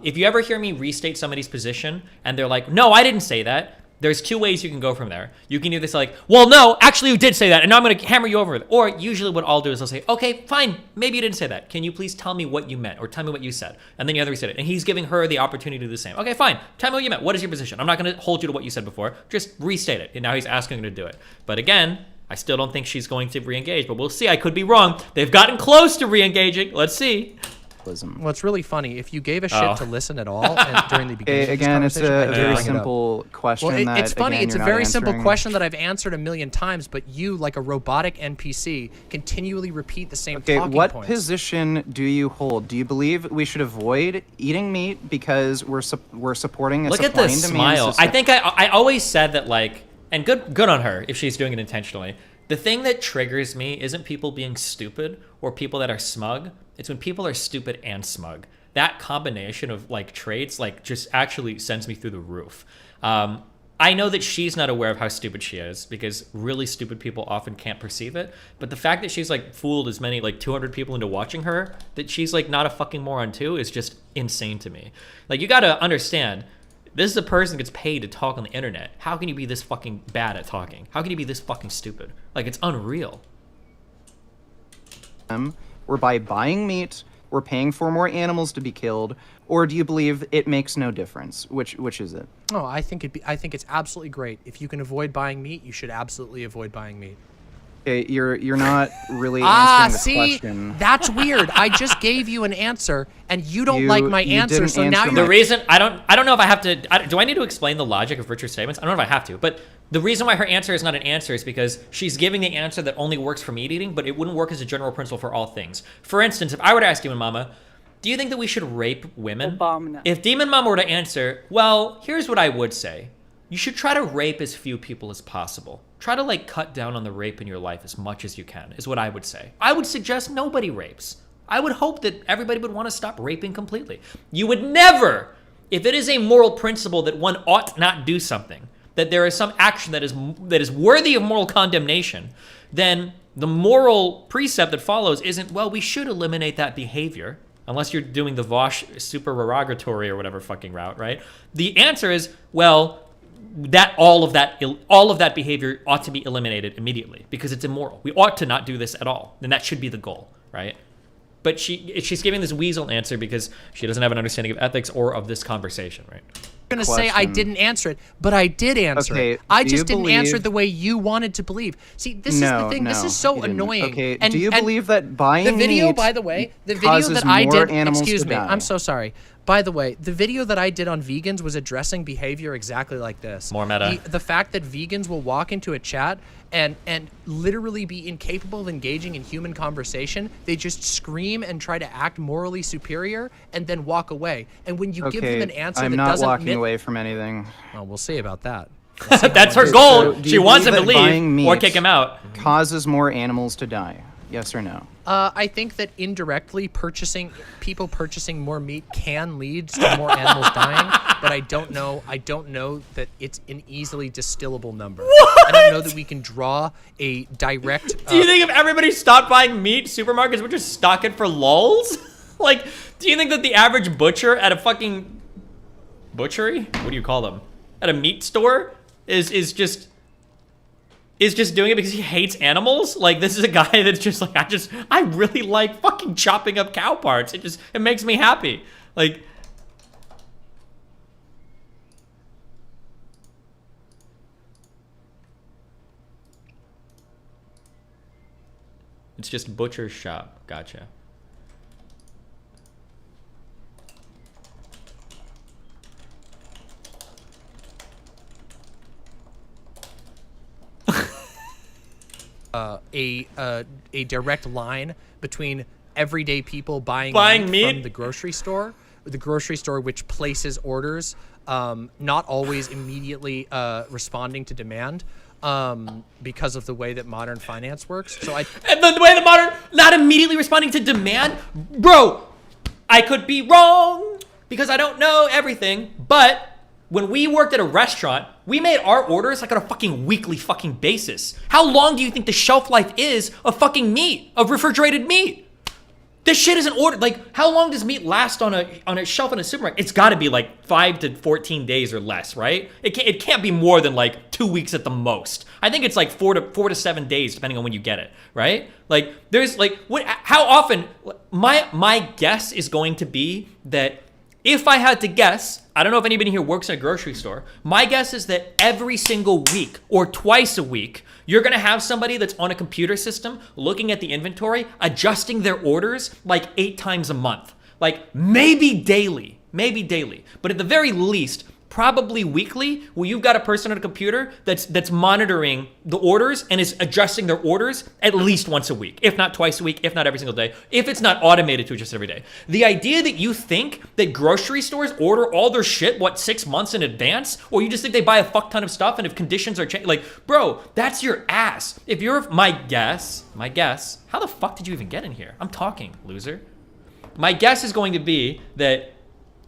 If you ever hear me restate somebody's position and they're like, no, I didn't say that. There's 2 ways you can go from there. You can either say like, well, no, actually you did say that, and now I'm going to hammer you over with it. Or usually what I'll do is I'll say, okay, fine, maybe you didn't say that. Can you please tell me what you meant, or tell me what you said? And then the other said it. And he's giving her the opportunity to do the same. Okay, fine, tell me what you meant. What is your position? I'm not going to hold you to what you said before. Just restate it. And now he's asking her to do it. But again, I still don't think she's going to re-engage, but we'll see. I could be wrong. They've gotten close to re-engaging. Let's see. Well, it's really funny. If you gave a shit to listen at all and during the beginning Again, of this it's a conversation, very simple question. Well, it's funny. Again, It's a you're very not simple answering. question that I've answered a million times, but you, like a robotic NPC, continually repeat the same talking what points. position do you hold? Do you believe we should avoid eating meat because we're supporting a Look at supply this and demand smile. system? I think I always said that, like, and good on her if she's doing it intentionally. The thing that triggers me isn't people being stupid or people that are smug. It's when people are stupid and smug. That combination of like traits like just actually sends me through the roof. I know that she's not aware of how stupid she is because really stupid people often can't perceive it. But the fact that she's like fooled as many like 200 people into watching her, that she's like not a fucking moron too, is just insane to me. Like, you gotta understand, this is a person that gets paid to talk on the internet. How can you be this fucking bad at talking? How can you be this fucking stupid? Like, it's unreal. Or by buying meat, we're paying for more animals to be killed, or do you believe it makes no difference? Which is it? No, I think it's absolutely great. If you can avoid buying meat, you should absolutely avoid buying meat. Okay, you're not really answering the question. That's weird. I just gave you an answer, and you don't like my you answer, didn't so now answer you're... The reason, I don't know if I have to, do I need to explain the logic of Richard's statements? I don't know if I have to, but the reason why her answer is not an answer is because she's giving the answer that only works for meat eating, but it wouldn't work as a general principle for all things. For instance, if I were to ask DemonMama, do you think that we should rape women? Abominable. If DemonMama were to answer, well, here's what I would say. You should try to rape as few people as possible. Try to like cut down on the rape in your life as much as you can, is what I would say. I would suggest nobody rapes. I would hope that everybody would want to stop raping completely. You would never, if it is a moral principle that one ought not do something, that there is some action that is worthy of moral condemnation, then the moral precept that follows isn't, well, we should eliminate that behavior, unless you're doing the Vosh supererogatory or whatever fucking route, right? The answer is, well, that all of that behavior ought to be eliminated immediately because it's immoral. We ought to not do this at all, and that should be the goal, right? But she's giving this weasel answer because she doesn't have an understanding of ethics or of this conversation, right? I'm going to say I didn't answer it, but I did answer it. I just didn't answer it the way you wanted to believe. See, this is the thing. This is so annoying. Okay, and, do you believe that buying the video, meat by the way, the video that I did, excuse me, I'm so sorry. By the way, the video that I did on vegans was addressing behavior exactly like this. More meta. The fact that vegans will walk into a chat and literally be incapable of engaging in human conversation. They just scream and try to act morally superior and then walk away. And when you give them an answer I'm that not doesn't walking away from anything. Oh, we'll see about that. That's her So goal. do She you wants him to believe that buying leave or meat kick him out. causes more animals to die? Yes or no? I think that indirectly people purchasing more meat can lead to more animals dying, but I don't know that it's an easily distillable number. I don't know that we can draw a direct. Do you think if everybody stopped buying meat, supermarkets would just stock it for lulz? Like, do you think that the average butcher at a fucking butchery? What do you call them? At a meat store is just doing it because he hates animals? Like, this is a guy that's just like, I really like fucking chopping up cow parts. It makes me happy. Like, it's just butcher's shop. Gotcha. A direct line between everyday people buying meat from the grocery store, which places orders, not always immediately responding to demand, because of the way that modern finance works. And the way the modern not immediately responding to demand, bro. I could be wrong because I don't know everything, but when we worked at a restaurant, we made our orders like on a fucking weekly fucking basis. How long do you think the shelf life is of fucking meat, of refrigerated meat? This shit isn't ordered. Like, how long does meat last on a shelf in a supermarket? It's got to be like 5 to 14 days or less, right? It can't be more than like 2 weeks at the most. I think it's like 4 to 7 days depending on when you get it, right? Like, there's like how often? My guess is going to be that if I had to guess, I don't know if anybody here works in a grocery store. My guess is that every single week or twice a week, you're gonna have somebody that's on a computer system looking at the inventory, adjusting their orders like 8 times a month. Like maybe daily. But at the very least, probably weekly, where you've got a person on a computer that's monitoring the orders and is adjusting their orders at least once a week, if not twice a week, if not every single day, if it's not automated to adjust every day. The idea that you think that grocery stores order all their shit, 6 months in advance, or you just think they buy a fuck ton of stuff and if conditions are changing, like, bro, that's your ass. If you're, my guess, how the fuck did you even get in here? I'm talking, loser. My guess is going to be that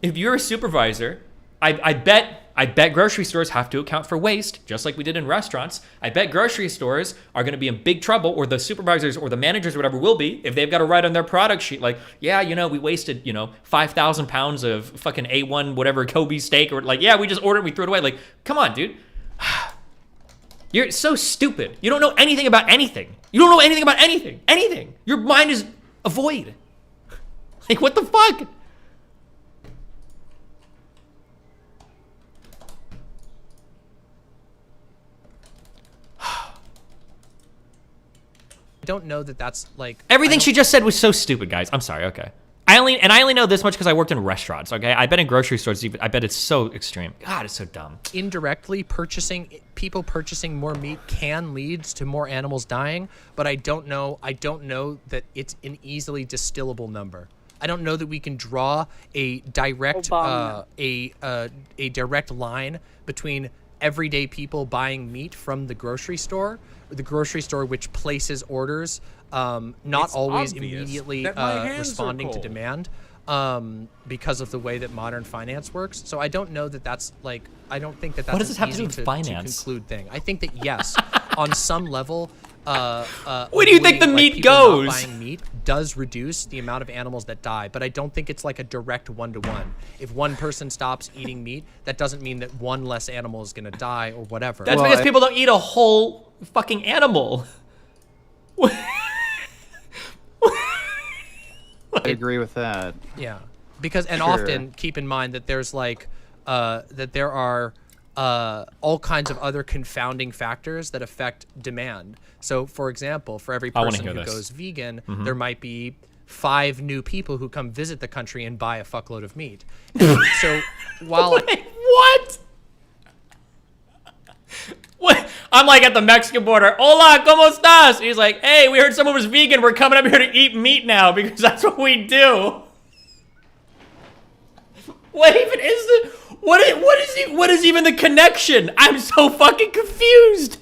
if you're a supervisor, I bet grocery stores have to account for waste, just like we did in restaurants. I bet grocery stores are going to be in big trouble, or the supervisors or the managers or whatever will be, if they've got to write on their product sheet, like, yeah, we wasted, 5,000 pounds of fucking A1 whatever Kobe steak, or like, yeah, we just ordered it, we threw it away. Like, come on, dude. You're so stupid. You don't know anything about anything. Anything. Your mind is a void. Like, what the fuck? I don't know that that's like everything she just said was so stupid, guys. I'm sorry. Okay, I only know this much because I worked in restaurants. Okay, I bet in grocery stores, I bet it's so extreme. God, it's so dumb. Indirectly, people purchasing more meat can lead to more animals dying, but I don't know that it's an easily distillable number. I don't know that we can draw a direct a direct line between everyday people buying meat from the grocery store, which places orders, not always immediately responding to demand, because of the way that modern finance works. So I don't know that that's like, I don't think that that's what does this have to do with with finance? To conclude thing. I think that yes, on some level, where do you think the meat people goes? Not buying meat does reduce the amount of animals that die, but I don't think it's like a direct one-to-one. If one person stops eating meat, that doesn't mean that one less animal is going to die or whatever. That's because people don't eat a whole fucking animal. I agree with that. Yeah, because and Sure. often keep in mind that there's like that there are all kinds of other confounding factors that affect demand. So, for example, for every person who goes vegan, there might be 5 new people who come visit the country and buy a fuckload of meat. So while Wait, what? What? I'm like at the Mexican border. Hola, ¿cómo estás? He's like, hey, we heard someone was vegan. We're coming up here to eat meat now because that's what we do. What even is the what is even the connection? I'm so fucking confused.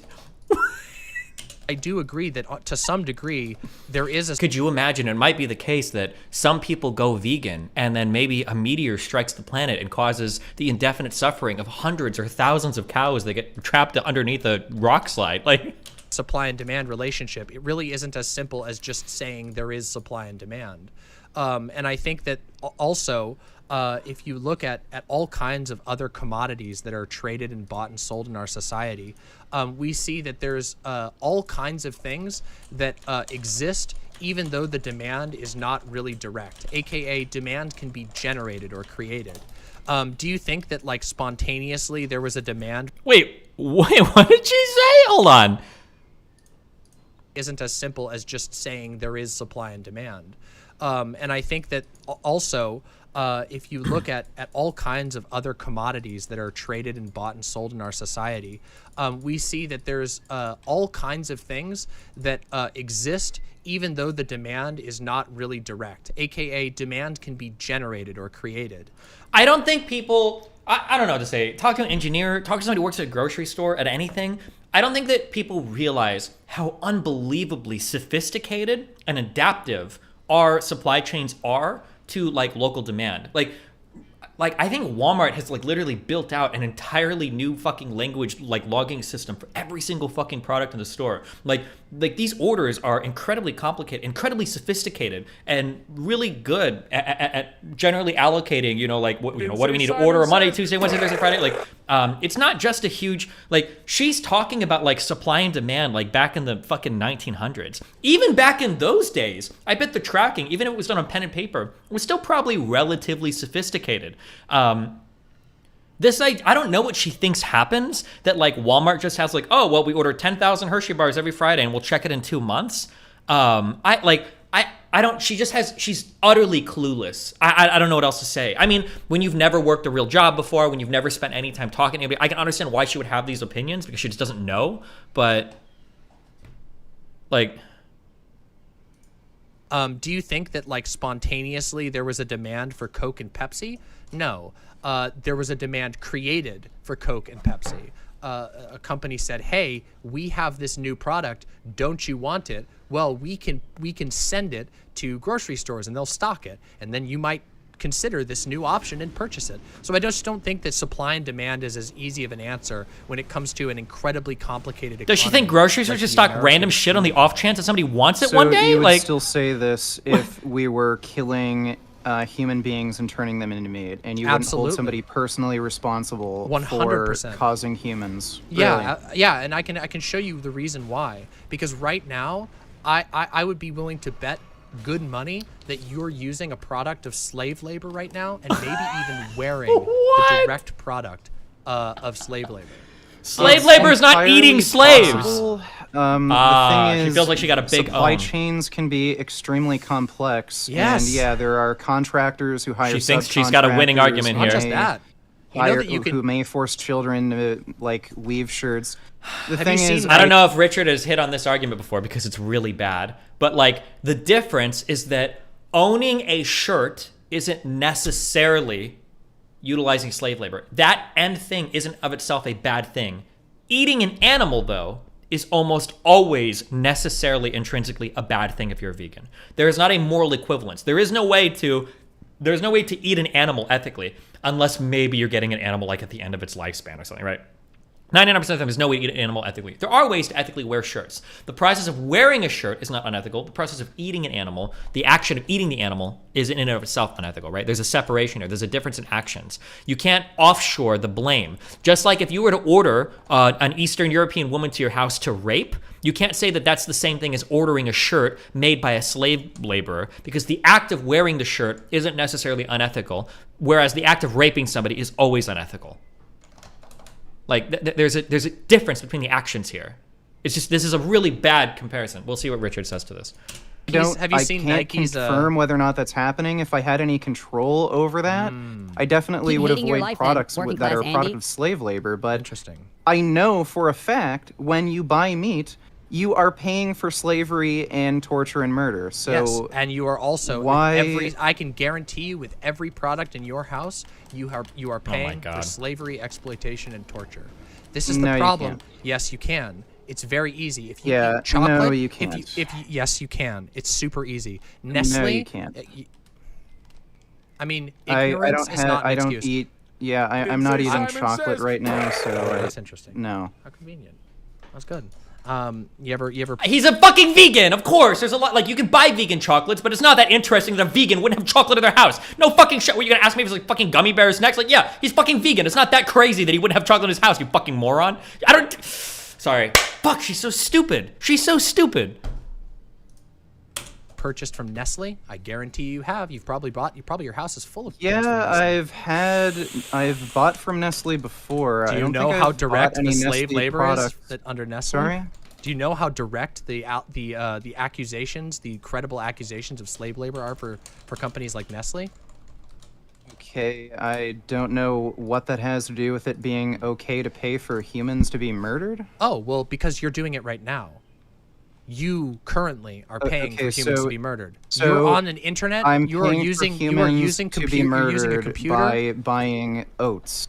I do agree that to some degree there is a Could you imagine it might be the case that some people go vegan and then maybe a meteor strikes the planet and causes the indefinite suffering of hundreds or thousands of cows that get trapped underneath a rock slide? Like, supply and demand relationship. It really isn't as simple as just saying there is supply and demand. And I think that also, if you look at all kinds of other commodities that are traded and bought and sold in our society, we see that there's all kinds of things that exist even though the demand is not really direct, aka demand can be generated or created. Do you think that like spontaneously there was a demand? wait, what did she say? Hold on. Isn't as simple as just saying there is supply and demand. And I think that also, if you look at all kinds of other commodities that are traded and bought and sold in our society, we see that there's all kinds of things that exist even though the demand is not really direct, aka demand can be generated or created. I don't think people, I don't know what to say. Talk to an engineer, talk to somebody who works at a grocery store, at anything. I don't think that people realize how unbelievably sophisticated and adaptive our supply chains are to like local demand. Like I think Walmart has like literally built out an entirely new fucking language like logging system for every single fucking product in the store. Like these orders are incredibly complicated, incredibly sophisticated, and really good at generally allocating. What do we need to order on Monday, Tuesday, Wednesday, Thursday, Friday? Like it's not just a huge she's talking about like supply and demand like back in the fucking 1900s. Even back in those days, I bet the tracking, even if it was done on pen and paper, was still probably relatively sophisticated. I don't know what she thinks happens, that like Walmart just has like, oh, well, we order 10,000 Hershey bars every Friday and we'll check it in 2 months. She's utterly clueless. I don't know what else to say. I mean, when you've never worked a real job before, when you've never spent any time talking to anybody, I can understand why she would have these opinions because she just doesn't know. But like, do you think that like spontaneously there was a demand for Coke and Pepsi? No. There was a demand created for Coke and Pepsi. A company said, hey, we have this new product. Don't you want it? Well, we can send it to grocery stores and they'll stock it. And then you might consider this new option and purchase it. So I just don't think that supply and demand is as easy of an answer when it comes to an incredibly complicated economy. Does she think grocery stores just stock random shit on the off chance that somebody wants it one day? You would still say this if we were killing human beings and turning them into meat, and you wouldn't hold somebody personally responsible 100%. for causing humans. Yeah, and I can show you the reason why. Because right now, I would be willing to bet good money that you're using a product of slave labor right now, and maybe even wearing the direct product of slave labor. Slave labor is not eating slaves. The thing is, she feels like she got a big supply chains can be extremely complex. Yes. And yeah, there are contractors who hire. She thinks she's got a winning argument here. Not just that. You know that you can... who may force children to like weave shirts. The Have thing you is, seen- I don't know if Richard has hit on this argument before because it's really bad, but like the difference is that owning a shirt isn't necessarily utilizing slave labor. That end thing isn't of itself a bad thing. Eating an animal, though, is almost always necessarily intrinsically a bad thing if you're a vegan. There is not a moral equivalence. There's no way to eat an animal ethically unless maybe you're getting an animal like at the end of its lifespan or something, right? 99% of the time, there's no way to eat an animal ethically. There are ways to ethically wear shirts. The process of wearing a shirt is not unethical. The process of eating an animal, the action of eating the animal, is in and of itself unethical, right? There's a separation here. There's a difference in actions. You can't offshore the blame. Just like if you were to order an Eastern European woman to your house to rape, you can't say that that's the same thing as ordering a shirt made by a slave laborer, because the act of wearing the shirt isn't necessarily unethical, whereas the act of raping somebody is always unethical. Like, there's a difference between the actions here. It's just, this is a really bad comparison. We'll see what Richard says to this. Have you seen I can't Nike's? confirm whether or not that's happening. If I had any control over that, I definitely would avoid products that are a product of slave labor. But Interesting. I know for a fact when you buy meat, you are paying for slavery and torture and murder. So yes, and you are also why? I can guarantee you, with every product in your house, you are paying for slavery, exploitation, and torture. This is the problem. Yes, you can. It's very easy. If you eat chocolate, no, you can't. Yes, you can. It's super easy. Nestle. No, you can't. I mean, ignorance is not an excuse. Eat. Yeah, I'm not eating chocolate right now, so that's interesting. No. How convenient. That's good. You ever? He's a fucking vegan, of course. There's a lot, like, you can buy vegan chocolates, but it's not that interesting that a vegan wouldn't have chocolate in their house. No fucking shit. Were you gonna ask me if it's like fucking gummy bears next? Like, yeah, he's fucking vegan. It's not that crazy that he wouldn't have chocolate in his house, you fucking moron. Sorry. Fuck, she's so stupid. She's so stupid. Purchased from Nestle? I guarantee you have. You've probably bought. Your house is full of. Yeah, I've bought from Nestle before. Do you know how direct the slave labor is under Nestle? Sorry. Do you know how direct the accusations, the credible accusations of slave labor are for companies like Nestle? Okay, I don't know what that has to do with it being okay to pay for humans to be murdered. Oh, well, because you're doing it right now. You currently are paying for humans to be murdered. So you're on an internet. You are using a computer by buying oats.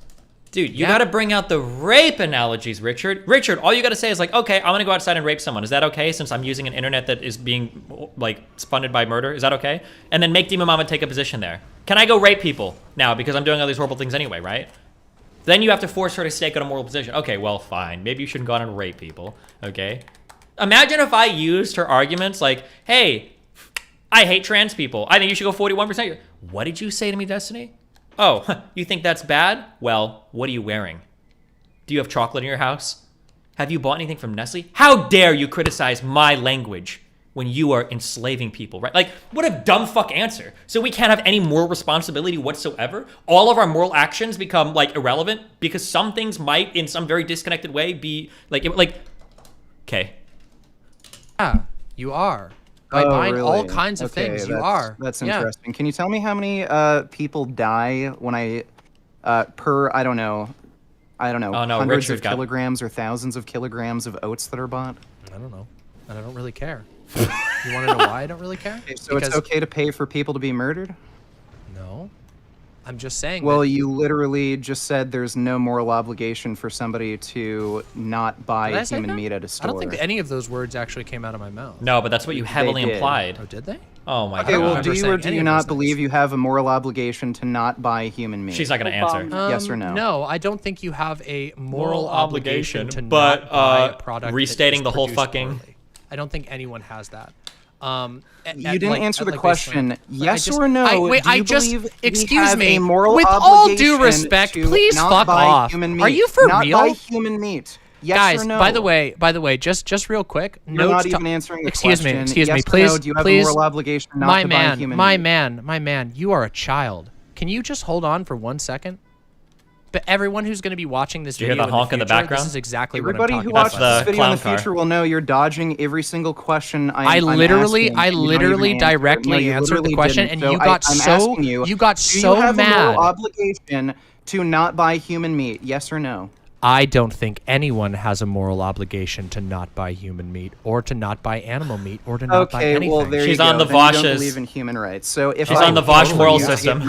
Dude, you gotta bring out the rape analogies, Richard. Richard, all you gotta say is like, okay, I'm gonna go outside and rape someone. Is that okay, since I'm using an internet that is being, like, funded by murder? Is that okay? And then make DemonMama take a position there. Can I go rape people now because I'm doing all these horrible things anyway, right? Then you have to force her to stake on a moral position. Okay, well, fine. Maybe you shouldn't go out and rape people, okay? Imagine if I used her arguments like, hey, I hate trans people. I think you should go 41%. What did you say to me, Destiny? Oh, you think that's bad? Well, what are you wearing? Do you have chocolate in your house? Have you bought anything from Nestle? How dare you criticize my language when you are enslaving people, right? Like, what a dumb fuck answer. So we can't have any moral responsibility whatsoever? All of our moral actions become, like, irrelevant because some things might, in some very disconnected way, be, like, okay. Yeah, you are. By buying really? all kinds of things, you are. That's interesting. Yeah. Can you tell me how many people die when I I don't know, hundreds of kilograms or thousands of kilograms of oats that are bought? I don't know. And I don't really care. You want to know why I don't really care? Okay, so it's okay to pay for people to be murdered? No. I'm just saying. Well, you literally just said there's no moral obligation for somebody to not buy human meat at a store. I don't think any of those words actually came out of my mouth. No, but that's what you heavily implied. Oh, did they? Oh my god. Okay, well, do you or do you not believe you have a moral obligation to not buy human meat? She's not going to answer. Yes or no? No, I don't think you have a moral obligation to not buy a product. Restating the whole fucking. I don't think anyone has that. You didn't answer the question. Yes or no? Excuse me. With all due respect, please fuck off. Are you for real? Not buy human meat. Yes Guys, or no? by the way, just real quick. You're not even answering the question. Excuse me, yes please. No, do you have a moral obligation not to buy human meat? My man, you are a child. Can you just hold on for 1 second? But everyone who's going to be watching this video the honk in the background? This is exactly what I'm talking about. Everybody who watches this video in the future will know you're dodging every single question I literally directly answered the question, and you got so mad. Do you have a moral obligation to not buy human meat? Yes or no? I don't think anyone has a moral obligation to not buy human meat, or to not buy animal meat, or to not buy anything. Well, there She's you on go. the Vosh's. You don't believe in human rights. So if She's on the Vosh moral system.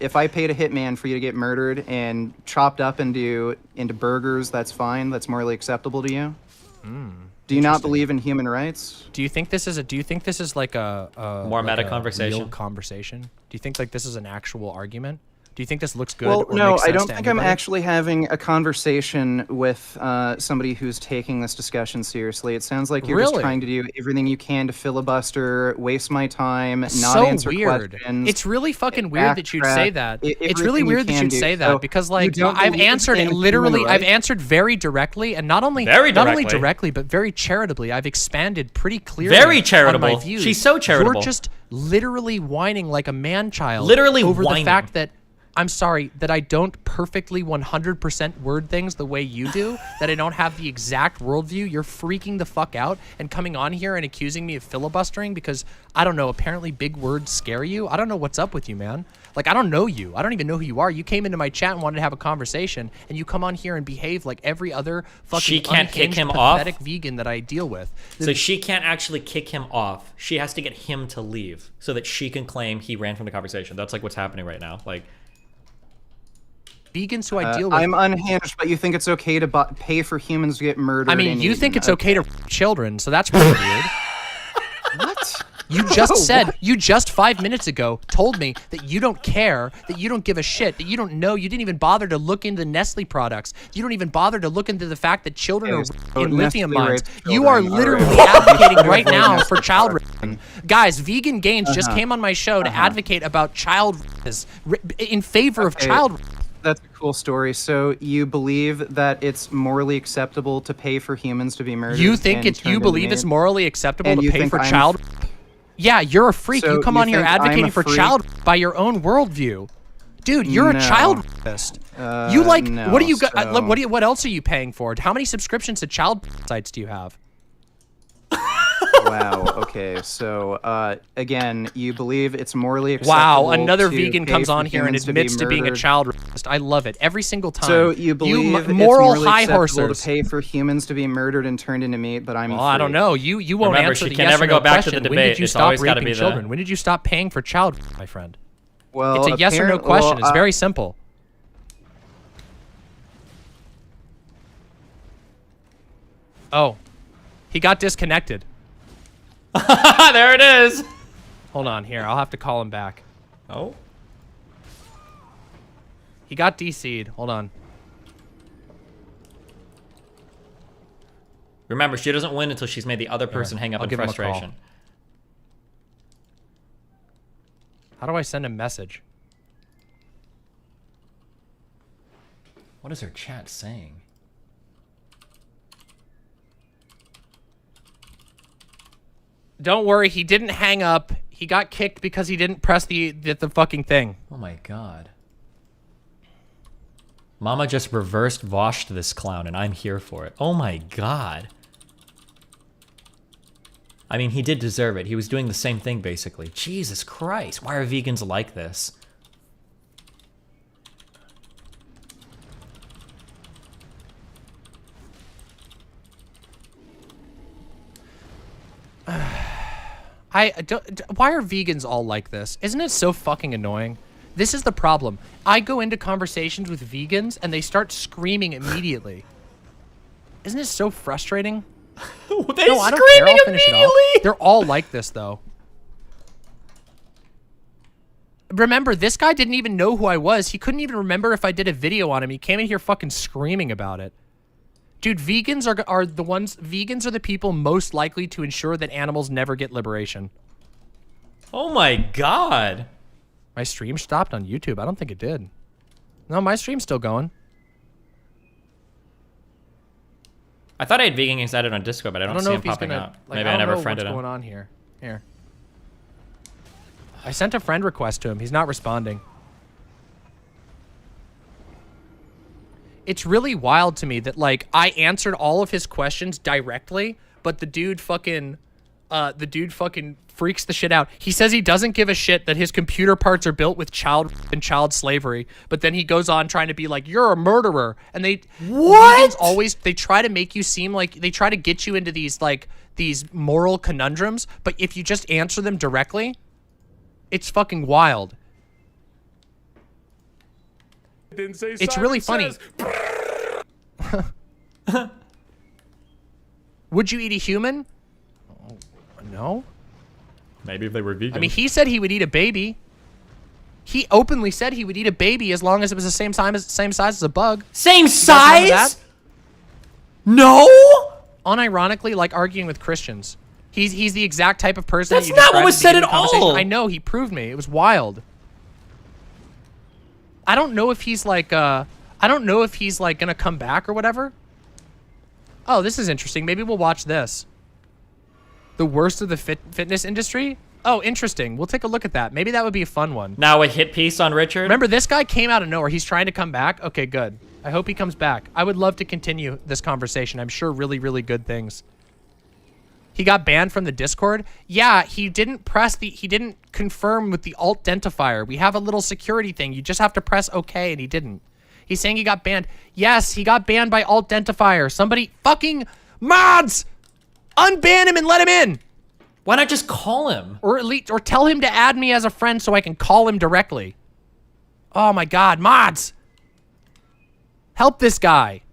If I paid a hitman for you to get murdered and chopped up into burgers, that's fine. That's morally acceptable to you. Do you not believe in human rights? Do you think this is like a more like meta a conversation? Real conversation? Do you think like this is an actual argument? Do you think this looks good? Well, or no, makes sense I don't to think anybody? I'm actually having a conversation with somebody who's taking this discussion seriously. It sounds like you're just trying to do everything you can to filibuster, waste my time, not answer questions. It's really fucking weird that you'd say that. It's really weird that you'd say that because, like, I've answered I've answered very directly, and not only directly, but very charitably. I've expanded pretty clearly. Very charitable. On my views. She's so charitable. You're just literally whining like a man-child. Literally over whining. the fact that I'm sorry that I don't perfectly 100% word things the way you do, that I don't have the exact worldview. You're freaking the fuck out and coming on here and accusing me of filibustering because, I don't know, apparently big words scare you. I don't know what's up with you, man. Like, I don't know you. I don't even know who you are. You came into my chat and wanted to have a conversation, and you come on here and behave like every other fucking She can't kick him off? pathetic vegan that I deal with. So she can't actually kick him off. She has to get him to leave so that she can claim he ran from the conversation. That's like what's happening right now. Like, vegans who I deal with. I'm unhinged, but you think it's okay to pay for humans to get murdered? I mean, you think it's okay to children, so that's really weird. What? You just said, you just 5 minutes ago told me that you don't care, that you don't give a shit, that you don't know, you didn't even bother to look into Nestle products. You don't even bother to look into the fact that children are in lithium mines. You are literally advocating right now for child raping. Guys, Vegan Gains just came on my show to advocate about child in favor of child. That's a cool story. So you believe that it's morally acceptable to pay for humans to be murdered? You think you believe it's morally acceptable to pay for child? Yeah, you're a freak. So you come you on here think I'm advocating a for freak? child by your own worldview. Dude, you're a child rapist. You like, no, what do you got? so- What else are you paying for? How many subscriptions to child sites do you have? Wow. Okay. So again, you believe it's morally acceptable. Wow, another to vegan pay comes for on here and humans be admits to being a murdered? child rapist. I love it every single time. So you believe it's moral morally high acceptable horsers. to pay for humans to be murdered and turned into meat? But I'm. Well, I don't know. You won't Remember, answer she the can yes never or go no back to question. the When did debate. you It's stop always gotta raping be the- children? When did you stop paying for child, my friend? Well, It's a yes or no question. It's very simple. Oh, he got disconnected. there it is. Hold on here. I'll have to call him back. Oh. He got DC'd. Hold on. Remember, she doesn't win until she's made the other person hang up I'll in give him a call. frustration. How do I send a message? What is her chat saying? Don't worry, he didn't hang up. He got kicked because he didn't press the fucking thing. Oh my god. Mama just reversed washed this clown and I'm here for it. Oh my god. I mean, he did deserve it. He was doing the same thing, basically. Jesus Christ, why are vegans like this? Why are vegans all like this? Isn't it so fucking annoying? This is the problem. I go into conversations with vegans and they start screaming immediately. Isn't it so frustrating? They No, I don't care. screaming I'll finish it off. immediately! They're all like this, though. Remember, this guy didn't even know who I was. He couldn't even remember if I did a video on him. He came in here fucking screaming about it. Dude, vegans are the ones. Vegans are the people most likely to ensure that animals never get liberation. Oh my god. My stream stopped on YouTube. I don't think it did. No, my stream's still going. I thought I had vegan games added on Discord, but I don't see know him if he's popping gonna. up. Like, Maybe I I don't never know friended what's him. going on here. Here. I sent a friend request to him. He's not responding. It's really wild to me that, like, I answered all of his questions directly, but the dude fucking freaks the shit out. He says he doesn't give a shit that his computer parts are built with child slavery, but then he goes on trying to be like, you're a murderer. And vegans always, they try to make you seem like, they try to get you into these, like, these moral conundrums, but if you just answer them directly, it's fucking wild. It's really funny. Would you eat a human? No. Maybe if they were vegan. I mean, he said he would eat a baby. He openly said he would eat a baby as long as it was the same size as a bug. Same You guys remember that? size? No! Unironically, like arguing with Christians. He's the exact type of person. That's that you not what described was at the said beginning at of the conversation. all. I know, he proved me. It was wild. I don't know if he's like gonna come back or whatever. Oh, this is interesting. Maybe we'll watch this. The worst of the fitness industry? Oh, interesting. We'll take a look at that. Maybe that would be a fun one. Now a hit piece on Richard. Remember, this guy came out of nowhere. He's trying to come back. Okay, good. I hope he comes back. I would love to continue this conversation. I'm sure really, really good things. He got banned from the Discord. Yeah, he didn't confirm with the alt identifier. We have a little security thing. You just have to press OK, and he didn't. He's saying he got banned. Yes, he got banned by alt identifier. Somebody fucking mods, unban him and let him in. Why not just call him? Or at least, or tell him to add me as a friend so I can call him directly. Oh my God, mods. Help this guy.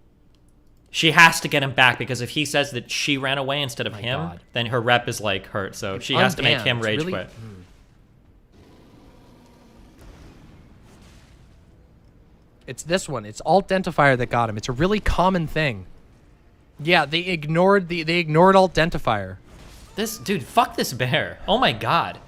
She has to get him back because if he says that she ran away instead of him, then her rep is like hurt. So she has to make him rage quit. It's this one. It's alt identifier that got him. It's a really common thing. Yeah, they ignored alt identifier. This dude, fuck this bear. Oh my God.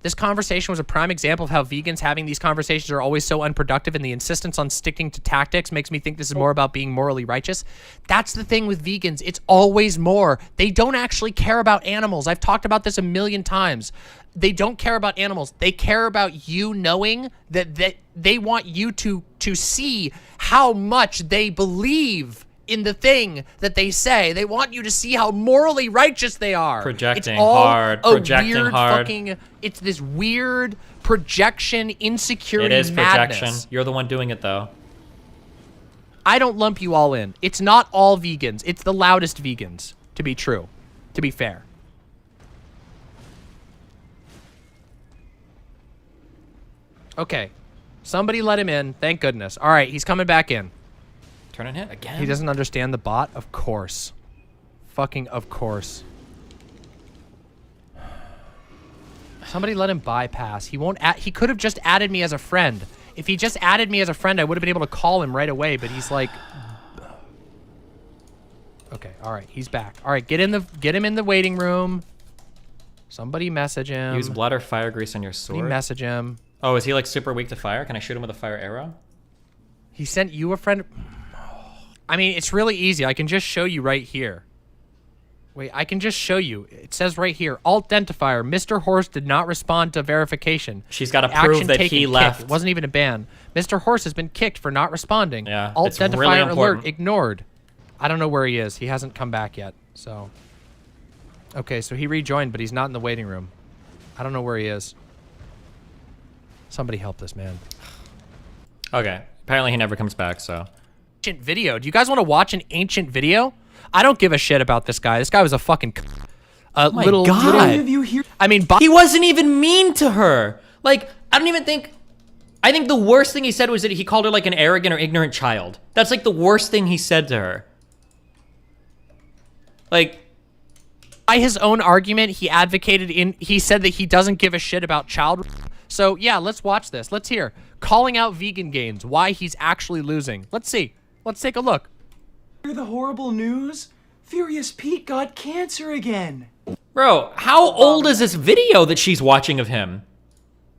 This conversation was a prime example of how vegans having these conversations are always so unproductive, and the insistence on sticking to tactics makes me think this is more about being morally righteous. That's the thing with vegans. It's always more. They don't actually care about animals. I've talked about this a million times. They don't care about animals. They care about you knowing that they want you to see how much they believe in the thing that they say. They want you to see how morally righteous they are. Projecting hard. Projecting hard. It's this weird projection, insecurity, It is madness. projection. You're the one doing it, though. I don't lump you all in. It's not all vegans. It's the loudest vegans, to be true, to be fair. Okay. Somebody let him in. Thank goodness. All right, he's coming back in. Turn and hit again. He doesn't understand the bot? Of course. Fucking of course. Somebody let him bypass. He won't he could have just added me as a friend. If he just added me as a friend, I would have been able to call him right away, but he's like... Okay, all right, he's back. All right, get him in the waiting room. Somebody message him. Use blood or fire grease on your sword. Somebody message him. Oh, is he like super weak to fire? Can I shoot him with a fire arrow? He sent you a friend... I mean, it's really easy. I can just show you right here. Wait, I can just show you. It says right here, alt identifier, Mr. Horse did not respond to verification. She's got to prove that he left. It wasn't even a ban. Mr. Horse has been kicked for not responding. Yeah, alt it's identifier really alert ignored. I don't know where he is. He hasn't come back yet, so. Okay, so he rejoined, but he's not in the waiting room. I don't know where he is. Somebody help this man. Okay, apparently he never comes back, so. Ancient video. Do you guys want to watch an ancient video? I don't give a shit about this guy. This guy was a fucking little. God. I mean, he wasn't even mean to her. Like, I don't even think. I think the worst thing he said was that he called her like an arrogant or ignorant child. That's like the worst thing he said to her. Like, by his own argument, he said that he doesn't give a shit about child. So yeah, let's watch this. Let's hear. Calling out vegan gains, why he's actually losing. Let's see. Let's take a look. Hear the horrible news? Furious Pete got cancer again. bro, how old is this video that she's watching of him?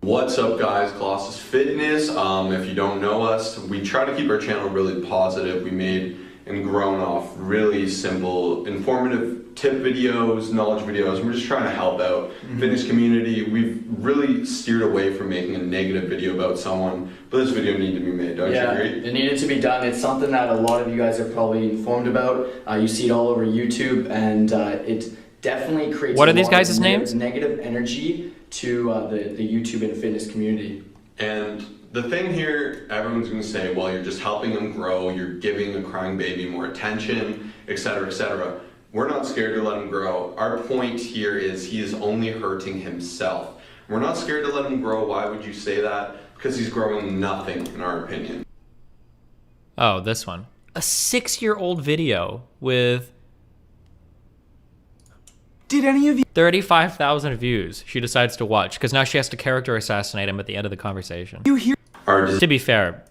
What's up, guys? Colossus Fitness. If you don't know us, we try to keep our channel really positive. We made and grown off really simple, informative tip videos, knowledge videos. We're just trying to help out fitness community. We've really steered away from making a negative video about someone, but this video needed to be made, don't you agree? It needed to be done. It's something that a lot of you guys are probably informed about. You see it all over YouTube, and it definitely creates what are these guys' names? Negative energy to the YouTube and fitness community. And the thing here, everyone's going to say, well, you're just helping them grow, you're giving a crying baby more attention, etc., etc. We're not scared to let him grow. Our point here is he is only hurting himself. We're not scared to let him grow. Why would you say that? Because he's growing nothing, in our opinion. Oh, this one. A 6-year-old video with... Did any of you 35,000 views she decides to watch because now she has to character assassinate him at the end of the conversation. hear? To be fair,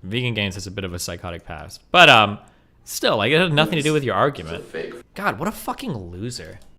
Vegan Gains has a bit of a psychotic past. But still, like, it had nothing to do with your argument. Fake. God, what a fucking loser.